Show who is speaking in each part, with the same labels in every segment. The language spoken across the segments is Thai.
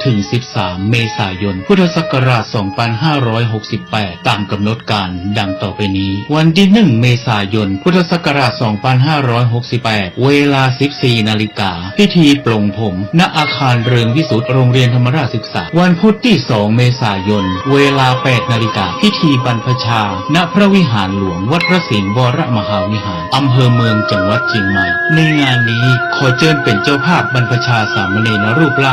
Speaker 1: ถึง 13 เมษายน พุทธศักราช 2568 ตามกำหนดการดังต่อไปนี้ วันที่ 1 เมษายน พุทธศักราช 2568 เวลา 14 นาฬิกา พิธีปลงผม ณ อาคารเรืองวิสุทธิ์โรงเรียนธรรมราชศึกษา วันพุธที่ 2 เมษายน เวลา 8 นาฬิกา พิธีบรรพชา ณ พระวิหารหลวง วัดพระสิงห์วรมหาวิหาร อำเภอเมืองจังหวัดเชียงใหม่ ในงานนี้ขอเชิญเป็นเจ้าภาพบรรพชาสามเณรรูปละ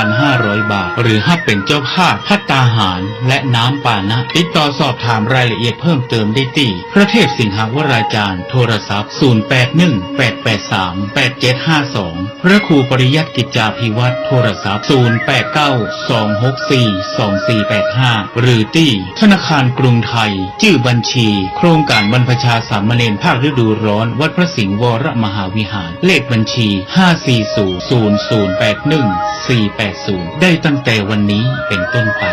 Speaker 1: 1,500 บาท หรือถ้าเป็นเจ้าภาพภัตตาหารและน้ำปานะติดต่อสอบถามรายละเอียดเพิ่มเติมได้ที่พระเทพสิงหวราจารย์โทรศัพท์ 0818838752 พระครูปริยัติกิจจาภิวัตรโทรศัพท์ 0892642485 หรือที่ธนาคารกรุงไทยชื่อบัญชีโครงการบรรพชาสามเณรภาคฤดูร้อนวัดพระสิงห์วรมหาวิหารเลขบัญชี 5400081 480 ได้ตั้งแต่วันนี้เป็นต้นไป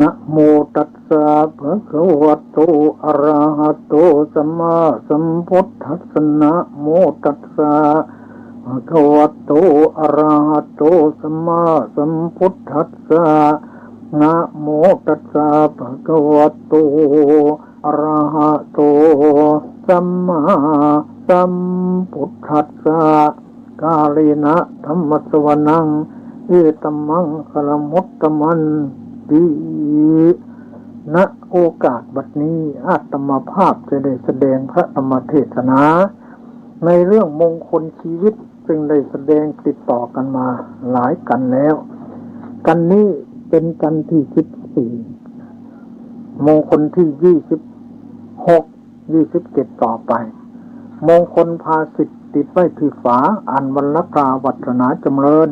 Speaker 2: นะโมตัสสะภะคะวะโตอะระหะโตสัมมาสัมพุทธัสสะนะโมตัสสะภะคะวะโตอะระหะโตสัมมาสัมพุทธัสสะนะโมตัสสะภะคะวะโตอะระหะโตสัมมาสัมพุทธัสสะกาเลนะธัมมัสสวนังเอตัมมังคลมุตตมันณโอกาสบัดนี้อาตมาภาพจะได้แสดงพระธรรมเทศนาในเรื่องมงคลชีวิตซึ่งได้แสดงติดต่อกันมาหลายกันแล้วกันนี้เป็นกันที่14มงคลที่26 27ต่อไปมงคลภาสิทธิ์ติดไว้ที่ฝาอันวรรณกาวัฒนาจำเริญ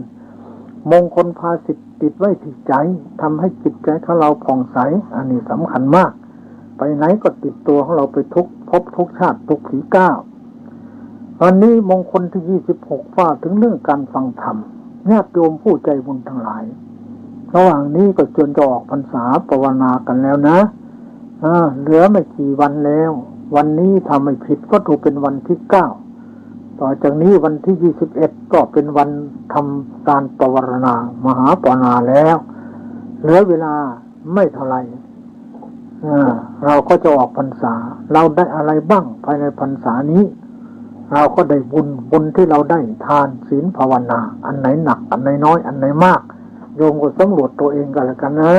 Speaker 2: มงคลภาสิทธิ์ติดไว้ที่ใจทำให้จิตใจของเราผ่องใสอันนี้สำคัญมากไปไหนก็ติดตัวของเราไปทุกภพทุกชาติทุกผีก้าววันนี้มงคลที่26ว่าถึงเรื่องการฟังธรรมญาติโยมผู้ใจบุญทั้งหลายระหว่างนี้ก็จนจะออกพรรษาภาวนากันแล้วนะเหลือไม่กี่วันแล้ววันนี้ทำไม่ผิดก็ถูกเป็นวันที่9ต่อจากนี้วันที่21ก็เป็นวันทำการปวารณามหาปวารณาแล้วเหลือเวลาไม่เท่าไหร่เราก็จะออกพรรษาเราได้อะไรบ้างภายในพรรษานี้เราก็ได้บุญที่เราได้ทานศีลภาวนาอันไหนหนักอันไหนน้อยอันไหนมากโยมก็สำรวจตัวเองกันแล้วกันนะ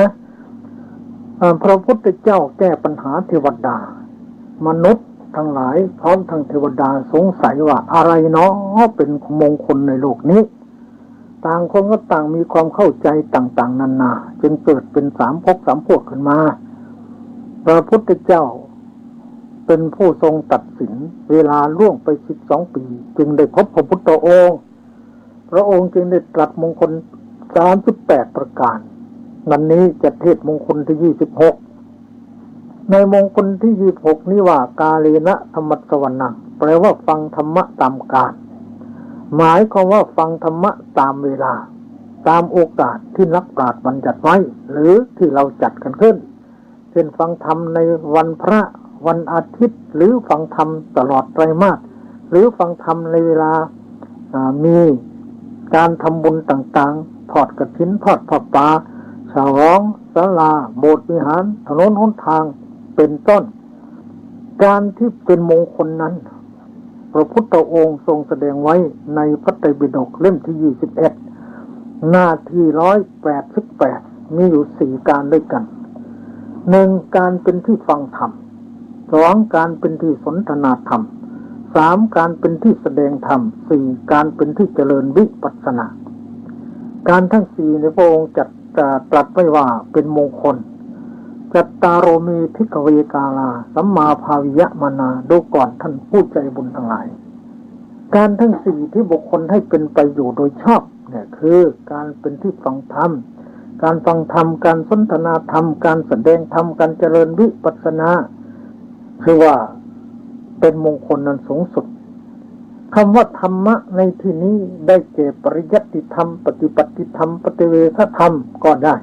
Speaker 2: พระพุทธเจ้าแก้ปัญหาเทวดามนุษย์ทั้งหลายพร้อมทั้งเทวดาสงสัยว่าอะไรเนาะเป็นมงคลในโลกนี้ต่างคนก็ต่างมีความเข้าใจต่างๆนานาจึงเกิดเป็น3 ภพ 3 พวกขึ้นมาพระพุทธเจ้าเป็นผู้ทรงตัดสินเวลาล่วงไป12 ปีจึงได้พบพระพุทธองค์พระองค์จึงได้ตรัสมงคล38ประการวันนี้จะเทศมงคลที่26ในมงคลที่26นี้ว่ากาเลนะธัมมัสสวนังแปลว่าฟังธรรมะตามกาลหมายความว่าฟังธรรมะตามเวลาตามโอกาสที่นักปราชญ์บัญญัติไว้หรือที่เราจัดกันขึ้นเช่นฟังธรรมในวันพระวันอาทิตย์หรือฟังธรรมตลอดไตรมาสหรือฟังธรรมในเวลามีการทำบุญต่างๆทอดกฐินทอดผ้าป่าฉลองศาลาโบสถ์วิหารถนนหนทางเป็นต้นการที่เป็นมงคลนั้นพระพุทธองค์ทรงแสดงไว้ในพระไตรปิฎกเล่มที่21หน้าที่188มีอยู่4การด้วยกัน1การเป็นที่ฟังธรรม2การเป็นที่สนทนาธรรม3การเป็นที่แสดงธรรม4การเป็นที่เจริญวิปัสสนาการทั้ง4ในพระองค์จัดตรัสไว้ว่าเป็นมงคลจัตตารโมีภิกขเวกาลาสัมมาภาวิยะมานาดูก่อนท่านผู้ใจบุญทั้งหลาย การทั้งสี่ที่บุคคลให้เป็นไปอยู่โดยชอบเนี่ยคือการเป็นที่ฟังธรรมการฟังธรรมการสนทนาธรรมการแสดงธรรมการเจริญวิปัสสนาคือว่าเป็นมงคลนั้นสูงสุดคำว่าธรรมะในที่นี้ได้แก่ปริยัติธรรมปฏิบัติธรรมปฏิเวทธรรมก็ได้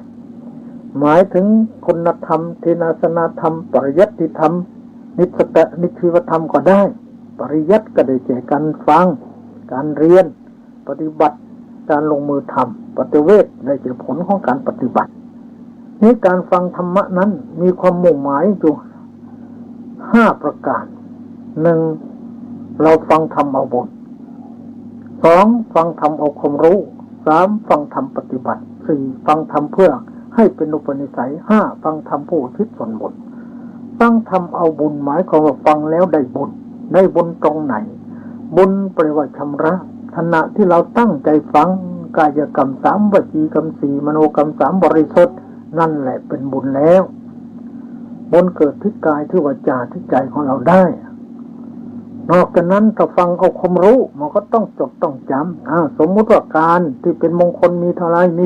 Speaker 2: หมายถึงคุณธรรมเทนาสนาธรรมปริยัติธรรมนิสตะนิชีวธรรมก็ได้ปริยัติก็ได้แก่การฟังการเรียนปฏิบัติการลงมือทำปฏิเวทได้แก่ผลของการปฏิบัตินี้การฟังธรรมะนั้นมีความมุ่งหมายอยู่5ประการ 1. เราฟังธรรมเอาบุญ 2. ฟังธรรมเอาความรู้ 3. ฟังธรรมปฏิบัติ 4. ฟังธรรมเพื่อให้เป็นอุปนิสัย 5. ฟังธรรมผู้อุทิศส่วนบุญฟังธรรมเอาบุญหมายความว่าฟังแล้วได้บุญได้บุญตรงไหนบุญแปลว่าชำระขณะที่เราตั้งใจฟังกายกรรม3วจีกรรม4มโนกรรม3บริสุทธิ์นั่นแหละเป็นบุญแล้วบุญเกิดที่กายที่วาจาที่ใจของเราได้นอกจากนั้นถ้าฟังเอาความรู้มันก็ต้องจดต้องจำสมมุติว่าการที่เป็นมงคลมีเท่าไรมี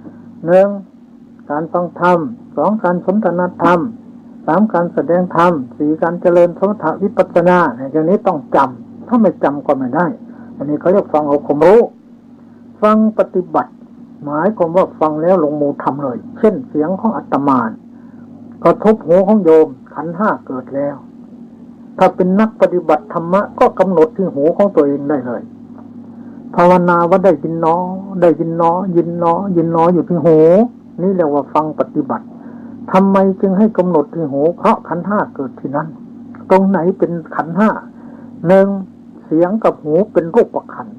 Speaker 2: 4 1. การฟังธรรม 2. การสนทนาธรรม 3. การแสดงธรรม 4. การเจริญสมถะวิปัสสนาอย่างนี้ต้องจำถ้าไม่จำก็ไม่ได้อันนี้เขาเรียกฟังเอาความรู้ฟังปฏิบัติหมายความว่าฟังแล้วลงมือทำเลยเช่นเสียงของอาตมากระทบหูของโยมขันธ์5เกิดแล้วถ้าเป็นนักปฏิบัติธรรมะก็กำหนดที่หูของตัวเองได้เลยภาวนาว่าได้ยินน้อได้ยินน้อยินน้อยินน้ออยู่ที่หูนี่เรียกว่าฟังปฏิบัติทำไมจึงให้กำหนดที่หูเพราะขันธ์5เกิดที่นั้นตรงไหนเป็นขันธ์5 1. เสียงกับหูเป็นรูปขันธ์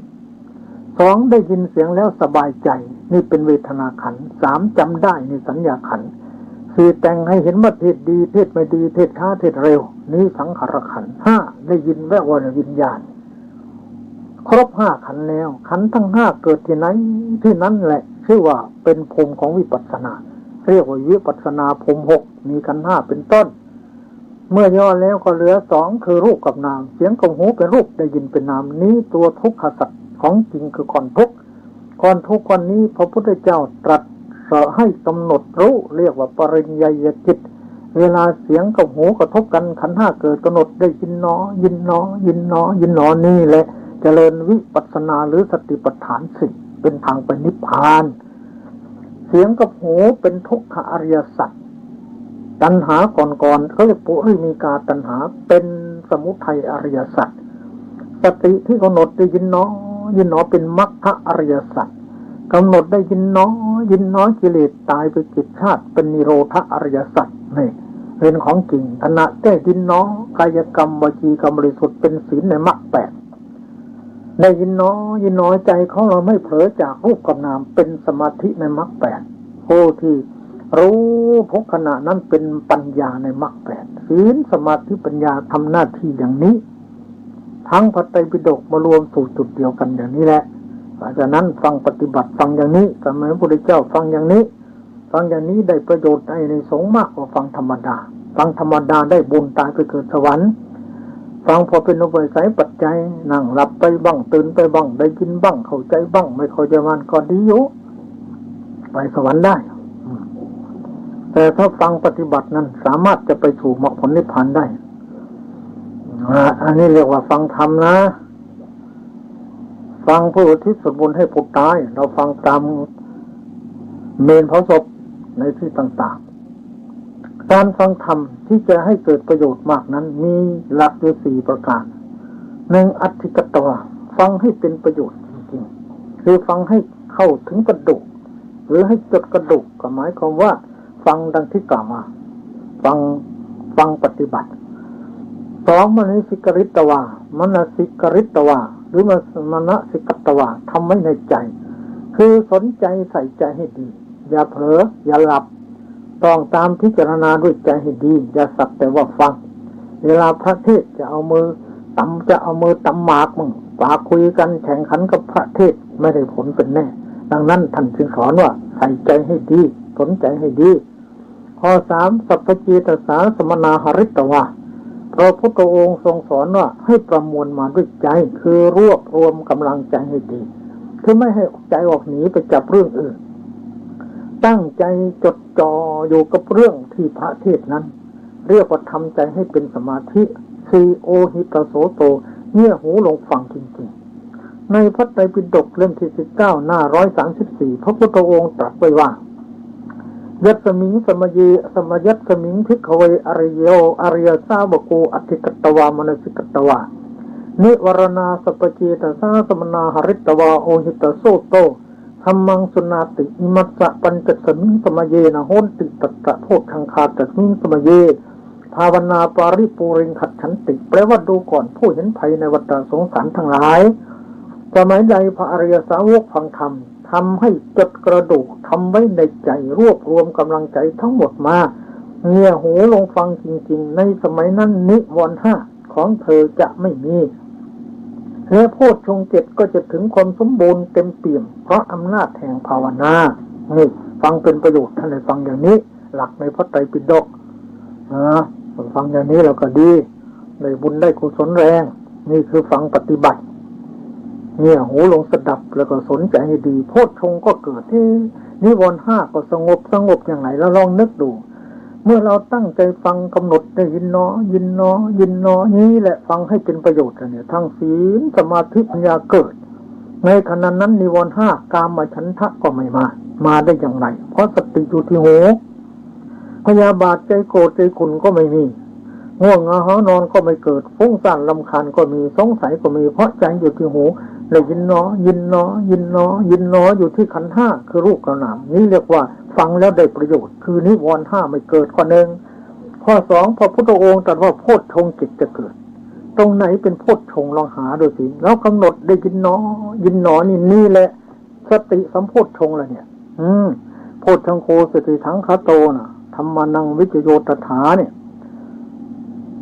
Speaker 2: 2. ได้ยินเสียงแล้วสบายใจนี่เป็นเวทนาขันธ์ 3. จำได้นี่สัญญาขันธ์ 4. แต่งให้เห็นว่าเทศดีเทศไม่ดีเทศช้าเทศเร็วนี่สังขารขันธ์ 5. ได้ยินแววว่าวิญญาณครบ5ขันธ์แล้วขันธ์ทั้ง5เกิดที่ไหนที่นั้นแหละชื่อว่าเป็นภูมิของวิปัสสนาเรียกว่าวิปัสสนาภูมิ6มีขันธ์5เป็นต้นเมื่อย่อแล้วก็เหลือ2คือรูปกับนามเสียงกับหูเป็นรูปได้ยินเป็นนามนี้ตัวทุกขสัจของจริงคือก่อนทุกข์ก่อนนี้พระพุทธเจ้าตรัสสอนให้กำหนดรู้เรียกว่าปริญญาจิตเวลาเสียงกับหูกระทบกันขันธ์5เกิดกำหนดได้ยินน้อยินน้อยินน้อยินน้อนี่แหละเจริญวิปัสสนาหรือสติปัฏฐาน4เป็นทางไปนิพพานเสียงกับหูเป็นทุกขอริยสัจตัณหาก่อนเขาเรียกปุริมีกาตัณหาเป็นสมุทัยอริยสัจสติที่กำหนดได้ยินน้อยินน้อเป็นมรรคอริยสัจกำหนดได้ยินน้อยินน้อกิเลสตายไปกิจชาติเป็นนิโรธอริยสัจนี่เป็นของจริงขณะได้ยินน้อกายกรรมวจีกรรมบริสุทธิ์เป็นศีลในมรรค8ได้ยินน้อยินน้อใจของเราไม่เผลอจากรูปกับนามเป็นสมาธิในมรรค8ผู้ที่รู้ทุกขณะนั้นเป็นปัญญาในมรรค8ศีลสมาธิปัญญาทำหน้าที่อย่างนี้ทั้งพระไตรปิฎกมารวมสู่จุดเดียวกันอย่างนี้แหละเพราะฉะนั้นฟังปฏิบัติฟังอย่างนี้สมัยพระพุทธเจ้าฟังอย่างนี้ได้ประโยชน์ในสงฆ์มากกว่าฟังธรรมดาได้บุญตายไปเกิดสวรรค์ฟังพอเป็นอุปนิสัยปัจจัยนั่งหลับไปบ้างตื่นไปบ้างได้ยินบ้างเข้าใจบ้างไม่เข้าใจมันก็ดีอยู่ไปสวรรค์ได้แต่ถ้าฟังปฏิบัตินั้นสามารถจะไปสู่มรรคผลนิพพานได้อันนี้เรียกว่าฟังธรรมนะฟังเพื่ออุทิศส่วนบุญให้ผู้ตายเราฟังตามเมนเผาศพในที่ต่างๆการฟังธรรมที่จะให้เกิดประโยชน์มากนั้นมีหลักอยู่4ประการ 1. อัตถิกตวะฟังให้เป็นประโยชน์จริงๆคือฟังให้เข้าถึงกระดูกหรือให้จดกระดูกก็หมายความว่าฟังดังที่กล่าวมาฟังปฏิบัติ 2. มนสิกริตวามนสิกริตวาหรือมนสิกตวาทำไว้ในใจคือสนใจใส่ใจให้ดีอย่าเผลออย่าหลับต้องตามพิจารณาด้วยใจให้ดีอย่าสักแต่ว่าฟังเวลาพระเทศจะเอามือตำหมากมึงปากคุยกันแข่งขันกับพระเทศไม่ได้ผลเป็นแน่ดังนั้นท่านจึงสอนว่าใส่ใจให้ดีสนใจให้ดีข้อ 3. สัพพจิตสาสมนาหริตวา พระพุทธองค์ทรงสอนว่าให้ประมวลมาด้วยใจคือรวบรวมกำลังใจให้ดีคือไม่ให้ใจออกหนีไปจับเรื่องอื่นตั้งใจจดจ่ออยู่กับเรื่องที่พระเทศนั้นเรียกว่าทำใจให้เป็นสมาธิสีโอหิตโสโตเงี่ยหูลงฟังจริงๆในพระไตรปิฎกเล่มที่19หน้า134พระพุทธองค์ตรัสไว้ว่ายัตสมิงสมเยสมยัตสมิงภิกขเวอริโยอริยสาวโกอธิกัตตวามนสิกัตตวานิวรณาสัพเจตสาสมนาหริตวาโอหิตโสโตธัมมังสุนาติอิมัสสะปัญจสมิงสมเยนะโหติตัตตะโพชังคาตสมิงสมเยภาวนาปาริปูริงขัดฉันติแปลว่าดูก่อนผู้เห็นภัยในวัฏสงสารทั้งหลายสมัยใดพระอริยสาวกฟังธรรมทำให้จดกระดูกทำไว้ในใจรวบรวมกำลังใจทั้งหมดมาเงี่ยหูลงฟังจริงๆในสมัยนั้นนิวรณ์ห้าของเธอจะไม่มีและโพชฌงค์ 7ก็จะถึงความสมบูรณ์เต็มเปี่ยมเพราะอำนาจแห่งภาวนานี่ฟังเป็นประโยชน์ท่านได้ฟังอย่างนี้หลักในพระไตรปิฎกฟังอย่างนี้เราก็ดีได้บุญได้กุศลแรงนี่คือฟังปฏิบัติเนี่ยหูลงสดับแล้วก็สนใจให้ดีโพชฌงค์ก็เกิดที่นิวรณ์ห้าก็สงบอย่างไรแล้วลองนึกดูเมื่อเราตั้งใจฟังกำหนดได้ยินเนาะยินเนาะยินเนาะนี้แหละฟังให้เป็นประโยชน์เนี่ยทั้งศีลสมาธิปัญญาเกิดในขณะนั้นนิวรณ์ห้ากามฉันทะก็ไม่มาได้อย่างไรเพราะสติอยู่ที่หูพยาบาทใจโกรธใจขุ่นก็ไม่มีง่วงเหงาหานอนก็ไม่เกิดฟุ้งซ่านรำคาญก็มีสงสัยก็มีเพราะใจอยู่ที่หูเลยยินเนาะยินเนาะยินเนาะยินเนาะอยู่ที่ขันธ์ห้าคือรูปกับนามนี้เรียกว่าฟังแล้วได้ประโยชน์คือนิวรณ์ห้าไม่เกิดข้อหนึ่งข้อสองพระพุทธองค์ตรัสว่าโพชฌงค์ 7จะเกิดตรงไหนเป็นโพชฌงค์ลองหาดูสิแล้วกำหนดได้ยินเนาะยินเนาะนี่แหละสติสัมโพชฌงค์ละเนี่ยโพชฌังโฆสติทังคโตนะธรรมานังวิจโยตถาเนี่ย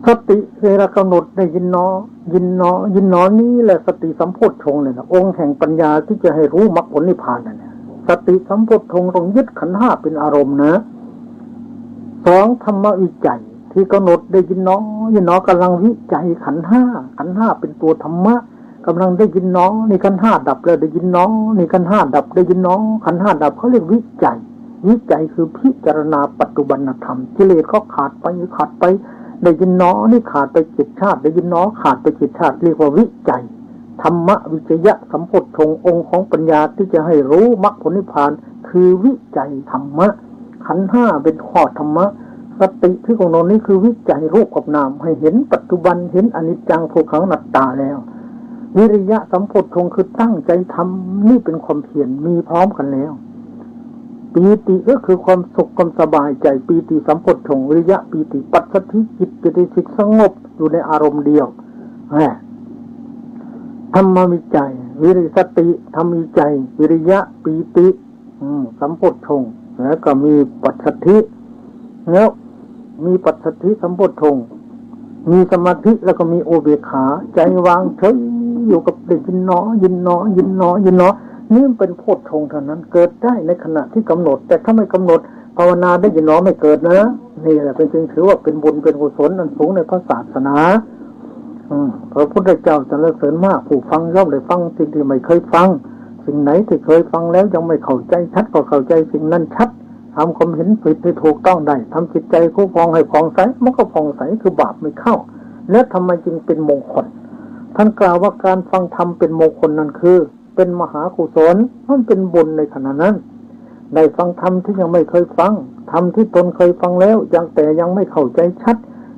Speaker 2: สติเวลากำหนดได้ยินเนาะยินเนาะยินเนาะนี่แหละสติสัมโพชฌงค์เลยนะองค์แห่งปัญญาที่จะให้รู้มรรคผลนิพพานนั่นแหละสติสัมโพชฌงค์ต้องยึดขันธ์ห้าเป็นอารมณ์นะสองธรรมวิจัยที่กำหนดได้ยินเนาะยินเนาะกำลังวิจัยขันธ์ห้าเป็นตัวธรรมะกำลังได้ยินเนาะนี่ขันธ์ห้าดับแล้วได้ยินเนาะนี่ขันธ์ห้าดับได้ยินเนาะขันธ์ห้าดับเขาเรียกวิจัยคือพิจารณาปัจจุบันธรรมกิเลสก็ขาดไปได้ยินเนาะนี่ขาดไป7ชาติได้ยินเนาะขาดไป7ชาติเรียกว่าวิจัยธรรมวิจยะสัมโพชฌงค์องค์ของปัญญาที่จะให้รู้มรรคผลนิพพานคือวิจัยธรรมะขันธ์ห้าเป็นข้อธรรมะสติที่ของเรานี้คือวิจัยรูปกับนามให้เห็นปัจจุบันเห็นอนิจจังทุกขังอนัตตาแล้ววิริยะสัมโพชฌงค์คือตั้งใจทำนี่เป็นความเพียรมีพร้อมกันแล้วปีติก็คือความสุขความสบายใจปีติสัมโพชฌงค์วิริยะปีติปัสสัทธิจิตจะได้สงบอยู่ในอารมณ์เดียวธรรมวิจัยวิริสติธรรมวิจัยวิริยะปีติสัมโพชฌงค์แล้วก็มีปัสสัทธิแล้วมีปัสสัทธิสัมโพชฌงค์มีสมาธิแล้วก็มีอุเบกขาใจวางเฉยอยู่กับได้ยินเนาะยินเนาะยินเนาะยินเนาะนี่เป็นโพชฌงค์เท่านั้นเกิดได้ในขณะที่กำหนดแต่ถ้าไม่กำหนดภาวนาได้ยินเนาะไม่เกิดนะนี่แหละเป็นจริงถือว่าเป็นบุญเป็นกุศลอันสูงในพระศาสนาพระพุทธเจ้าสรรเสริญมากผู้ฟังย่อมได้ฟังสิ่งที่ไม่เคยฟังสิ่งไหนที่เคยฟังแล้วยังไม่เข้าใจชัดก็เข้าใจสิ่งนั้นชัดทำความเห็นผิดให้ถูกต้องได้ทำจิตใจคู่ครองให้ผ่องใสมันก็ผ่องใสคือบาปไม่เข้าและทำไมจึงเป็นมงคลท่านกล่าวว่าการฟังธรรมเป็นมงคลนั่นคือเป็นมหากุศลมันเป็นบุญในขณะนั้นได้ฟังธรรมที่ยังไม่เคยฟังธรรมที่ตนเคยฟังแล้วยังไม่เข้าใจชัด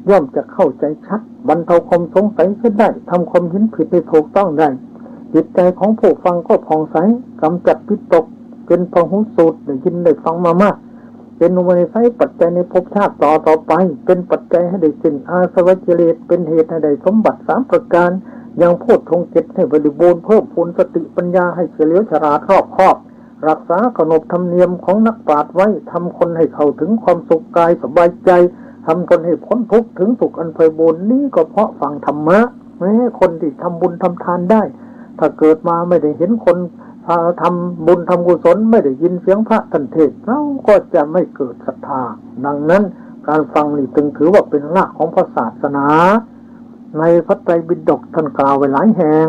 Speaker 2: ย่อมจะเข้าใจชัดบรรเทาความสงสัยขึ้นได้ทำความเห็นผิดให้ถูกต้องได้จิตใจของผู้ฟังก็ผ่องใสกำจัดวิตกเป็นพหุสูตรได้ยินได้ฟังมามากเป็นอุปนิสัยปัจจัยในภพชาติต่อไปเป็นปัจจัยให้ได้สิ้นอาสวะกิเลสเป็นเหตุให้ได้สมบัติ3ประการยังโพชฌงค์ 7ให้บริบูรณ์เพิ่มพูนสติปัญญาให้เฉลียวฉลาดรอบคอบรักษาขนบธรรมเนียมของนักปราชญ์ไว้ทำคนให้เข้าถึงความสุขกายสบายใจทำคนให้พ้นทุกข์ถึงสุขอันไพบูลย์นี่ก็เพราะฟังธรรมะแม้คนที่ทำบุญทำทานได้ถ้าเกิดมาไม่ได้เห็นคนทำบุญทำกุศลไม่ได้ยินเสียงพระท่านเทศน์เราก็จะไม่เกิดศรัทธาดังนั้นพ การฟังนี่จึงถือว่าเป็นรากของพระศาสนาในพระไตรปิฎกท่านกล่าวไว้หลายแห่ง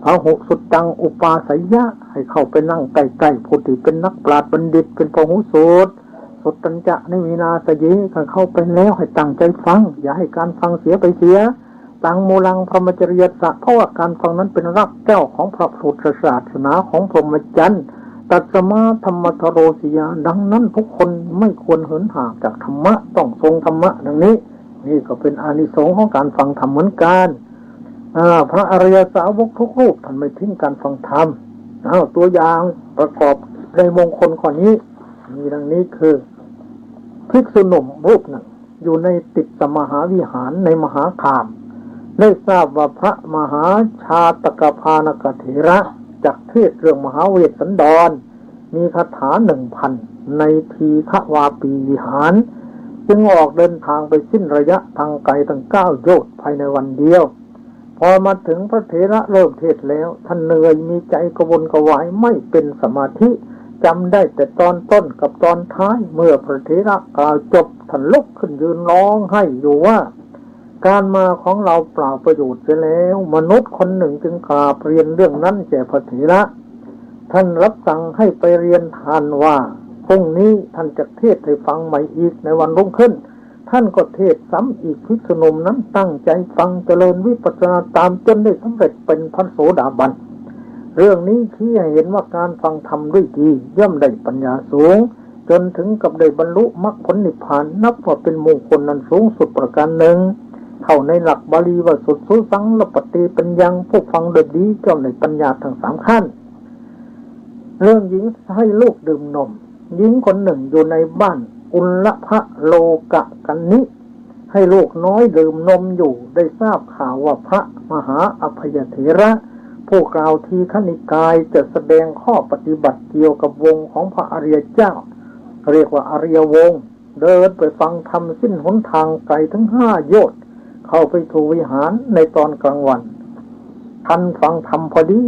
Speaker 2: พระหุสุตตังอุปาสัยยะให้เข้าไปนั่งใกล้ๆผู้ที่เป็นนักปราชญ์บัณฑิตเป็นพหุสูตรสุตตัญจะนิวินาสยิเข้าไปแล้วให้ตั้งใจฟังอย่าให้การฟังเสียไปเสียตังโมลังพรหมจริยสะเพราะว่าการฟังนั้นเป็นรากแก้วของพระพุทธศาสนาของพรหมจรรย์ตัสมาธรรมทโรสิยาดังนั้นทุกคนไม่ควรเหินห่างจากธรรมะต้องทรงธรรมะดังนี้นี่ก็เป็นอานิสงส์ของการฟังธรรมเหมือนกันพระอริยสาวกทุกรูปท่านไม่ทิ้งการฟังธรรมตัวอย่างประกอบในมงคลข้อนี้มีดังนี้คือภิกษุหนุ่มรูปหนึ่งอยู่ในติดสมหาวิหารในมหาคามได้ทราบว่าพระมหาชาตกพานกเถระจักเทศเรื่องมหาเวสสันดรมีคาถา 1,000 ในทีฆวาปีวิหารจึงออกเดินทางไปสิ้นระยะทางไกลตั้ง9 โยชน์ภายในวันเดียวพอมาถึงพระเถระเริ่มเทศแล้วท่านเหนื่อยมีใจกระวนกระวายไม่เป็นสมาธิจำได้แต่ตอนต้นกับตอนท้ายเมื่อพระเถระกล่าวจบท่านลุกขึ้นยืนร้องไห้อยู่ว่าการมาของเราเปล่าประโยชน์เสียแล้วมนุษย์คนหนึ่งจึงกราบเรียนเรื่องนั้นแก่พระเถระท่านรับสั่งให้ไปเรียนทานว่าพรุ่งนี้ท่านจะเทศให้ฟังใหม่อีกในวันรุ่งขึ้นท่านก็เทศซ้ำอีกภิกษุหนุ่มนั้นตั้งใจฟังเจริญวิปัสสนาตามจนได้สำเร็จเป็นพระโสดาบันเรื่องนี้ชี้ให้เห็นว่าการฟังธรรมด้วยดีย่อมได้ปัญญาสูงจนถึงกับได้บรรลุมรรคผลนิพพานนับว่าเป็นมงคลนั้นสูงสุดประการหนึ่งเข้าในหลักบาลีว่าสุดสุสังละปฏิปัญญังผู้ฟังโดยดีย่อมได้ปัญญาทั้ง3 ขั้นเรื่องหญิงให้ลูกดื่มนมหญิงคนหนึ่งอยู่ในบ้านอุลพะโลกะกันนิให้ลูกน้อยดื่มนมอยู่ได้ทราบข่าวว่าพระมหาอภัยเถระผู้กล่าวทีฆนิกายจะแสดงข้อปฏิบัติเกี่ยวกับวงของพระอริยเจ้าเรียกว่าอริยวงศ์เดินไปฟังธรรมสิ้นหนทางไกลทั้ง5 โยชน์เข้าไปถูวิหารในตอนกลางวันท่านฟังธรรมพอดี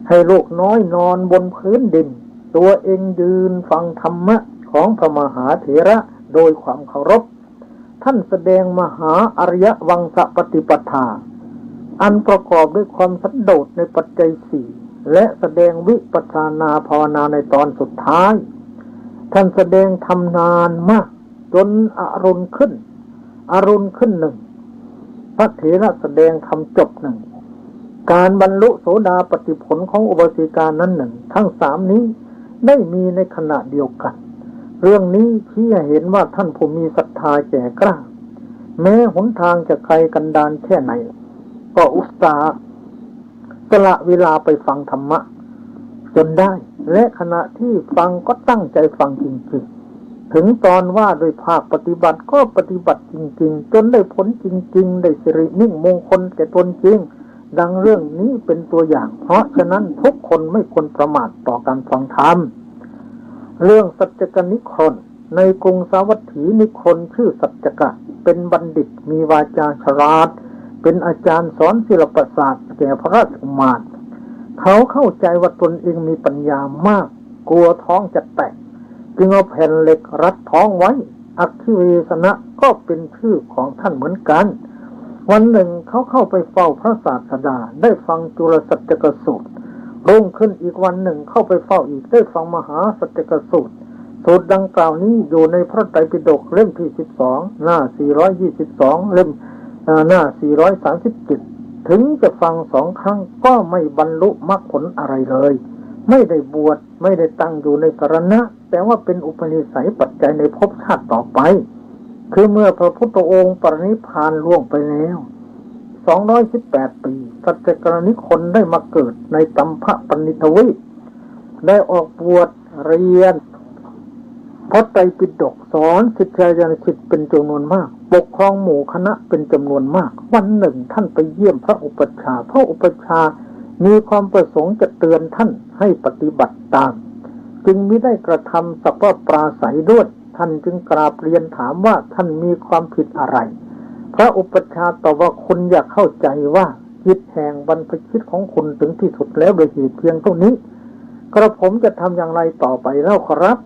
Speaker 2: ให้ลูกน้อยนอนบนพื้นดินตัวเองยืนฟังธรรมะของพระมหาเถระโดยความเคารพท่านแสดงมหาอริยวังสปฏิปทาอันประกอบด้วยความสันโดษในปัจจัย 4และแสดงวิปัสสนาภาวนาในตอนสุดท้ายท่านแสดงธรรมนานมากจนอรุณขึ้นหนึ่งพระเถระแสดงธรรมจบหนึ่งการบรรลุโสดาปัตติผลของอุบาสิกานั้นหนึ่งทั้ง3นี้ได้มีในขณะเดียวกันเรื่องนี้ชี้ให้เห็นว่าท่านผู้มีศรัทธาแก่กล้าแม้หนทางจะไกลกันดารแค่ไหนก็อุตส่าห์สละเวลาไปฟังธรรมะจนได้และขณะที่ฟังก็ตั้งใจฟังจริงๆถึงตอนว่าโดยภาคปฏิบัติก็ปฏิบัติจริงๆจนได้ผลจริงๆได้สิรินิ่งมงคลแก่ตนจริงดังเรื่องนี้เป็นตัวอย่างเพราะฉะนั้นทุกคนไม่ควรประมาทต่อการฟังธรรมเรื่องสัจจกนิครนในกรุงสาวัตถีนิครนชื่อสัจจกะเป็นบัณฑิตมีวาจาฉลาดเป็นอาจารย์สอนศิลปศาสตร์แก่พระราชกุมารเขาเข้าใจว่าตนเองมีปัญญามากกลัวท้องจะแตกจึงเอาแผ่นเหล็กรัดท้องไว้อัคคิเวสนะก็เป็นชื่อของท่านเหมือนกันวันหนึ่งเขาเข้าไปเฝ้าพระศาสดาได้ฟังจุลสัจจกสูตรรุ่งขึ้นอีกวันหนึ่งเข้าไปเฝ้าอีกได้ฟังมหาสัจจกสูตรสูตรดังกล่าวนี้อยู่ในพระไตรปิฎกเล่มที่12หน้า422เล่มหน้า437ถึงจะฟัง2 ครั้งก็ไม่บรรลุมรรคผลอะไรเลยไม่ได้บวชไม่ได้ตั้งอยู่ในสรณะแต่ว่าเป็นอุปนิสัยปัจจัยในภพชาติต่อไปคือเมื่อพระพุทธองค์ปรินิพพานล่วงไปแล้ว218 ปีสัจจกนิครนได้มาเกิดในตัมภปณิทวีปได้ออกบวชเรียนพระไตรปิฎกสอนศิษยานุศิษย์เป็นจำนวนมากปกครองหมู่คณะเป็นจำนวนมากวันหนึ่งท่านไปเยี่ยมพระอุปัชฌาย์พระอุปัชฌาย์มีความประสงค์จะเตือนท่านให้ปฏิบัติตามจึงมิได้กระทำสัพพะปราศัยด้วยท่านจึงกราบเรียนถามว่าท่านมีความผิดอะไรพระอุปัชฌาย์ตอบว่าคุณอยากเข้าใจว่าจิตแห่งบรรพชิตของคุณถึงที่สุดแล้วโดยเหตุเพียงเท่านี้กระผมจะทำอย่างไรต่อไปแล้วครับ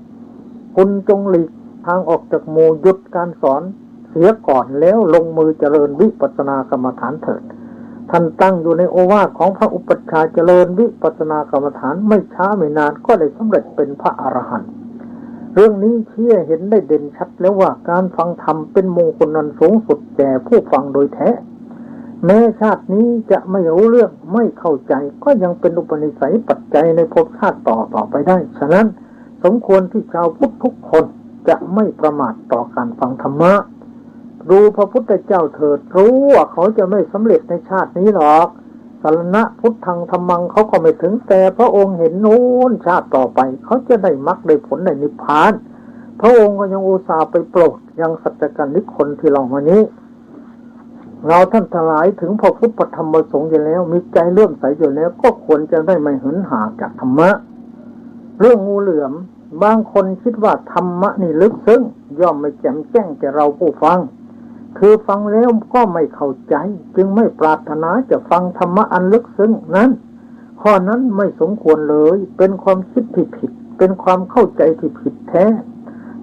Speaker 2: คุณจงหลีก ทางออกจากหมู่หยุดการสอนเสียก่อนแล้วลงมือเจริญวิปัสสนากรรมฐานเถิดท่านตั้งอยู่ในโอวาทของพระอุปัชฌาย์เจริญวิปัสสนากรรมฐานไม่ช้าไม่นานก็ได้สำเร็จเป็นพระอรหันต์เรื่องนี้เชี่ยเห็นได้เด่นชัดแล้วว่าการฟังธรรมเป็นมงคลอันสูงสุดแก่ผู้ฟังโดยแท้แม้ชาตินี้จะไม่รู้เรื่องไม่เข้าใจก็ยังเป็นอุปนิสัยปัจจัยในภพชาติต่อไปได้ฉะนั้นสมควรที่ชาวพุทธทุกคนจะไม่ประมาทต่อการฟังธรรมะดูพระพุทธเจ้าเถิดรู้ว่าเขาจะไม่สำเร็จในชาตินี้หรอกสรณะพุทธังธรรมังเขาก็ไม่ถึงแต่พระองค์เห็นโน้นชาติต่อไปเขาจะได้มรรคได้ผลในนิพพานพระองค์ก็ยังอุตส่าห์ไปโปรดยังสัจจกัณฑิคนที่เรามานี้เราท่านทั้งหลายถึงพระพุทธธรรมประสงค์อยู่แล้วมีใจเลื่อมใสอยู่แล้วก็ควรจะได้ไม่เหินห่างจากธรรมะเรื่องงูเหลือมบางคนคิดว่าธรรมะนี่ลึกซึ้งย่อมไม่แจ่มแจ้งแก่เราผู้ฟังคือฟังแล้วก็ไม่เข้าใจจึงไม่ปรารถนาจะฟังธรรมะอันลึกซึ้งนั้นข้อนั้นไม่สมควรเลยเป็นความคิดที่ผิดเป็นความเข้าใจที่ผิดแท้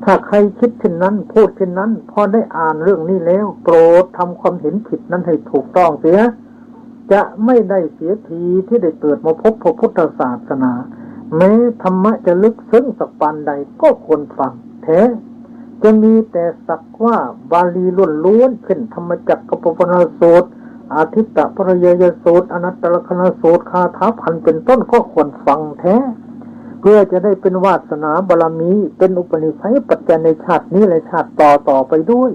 Speaker 2: ถ้าใครคิดเช่นนั้นพูดเช่นนั้นพอได้อ่านเรื่องนี้แล้วโปรดทำความเห็นผิดนั้นให้ถูกต้องเสียจะไม่ได้เสียทีที่ได้เกิดมาพบพระพุทธศาสนาแม้ธรรมะจะลึกซึ้งสักปานใดก็ควรฟังแท้จะมีแต่สักว่าบาลีล้วนๆเช่นธรรมจักรกับปวัณสูตรอาทิตตปริยยสูตรอนัตตลกนสูตรคาถาพันเป็นต้นก็ควรฟังแท้เพื่อจะได้เป็นวาสนาบารมีเป็นอุปนิสัยปัจจัยในชาตินี้และชาติต่อไปด้วย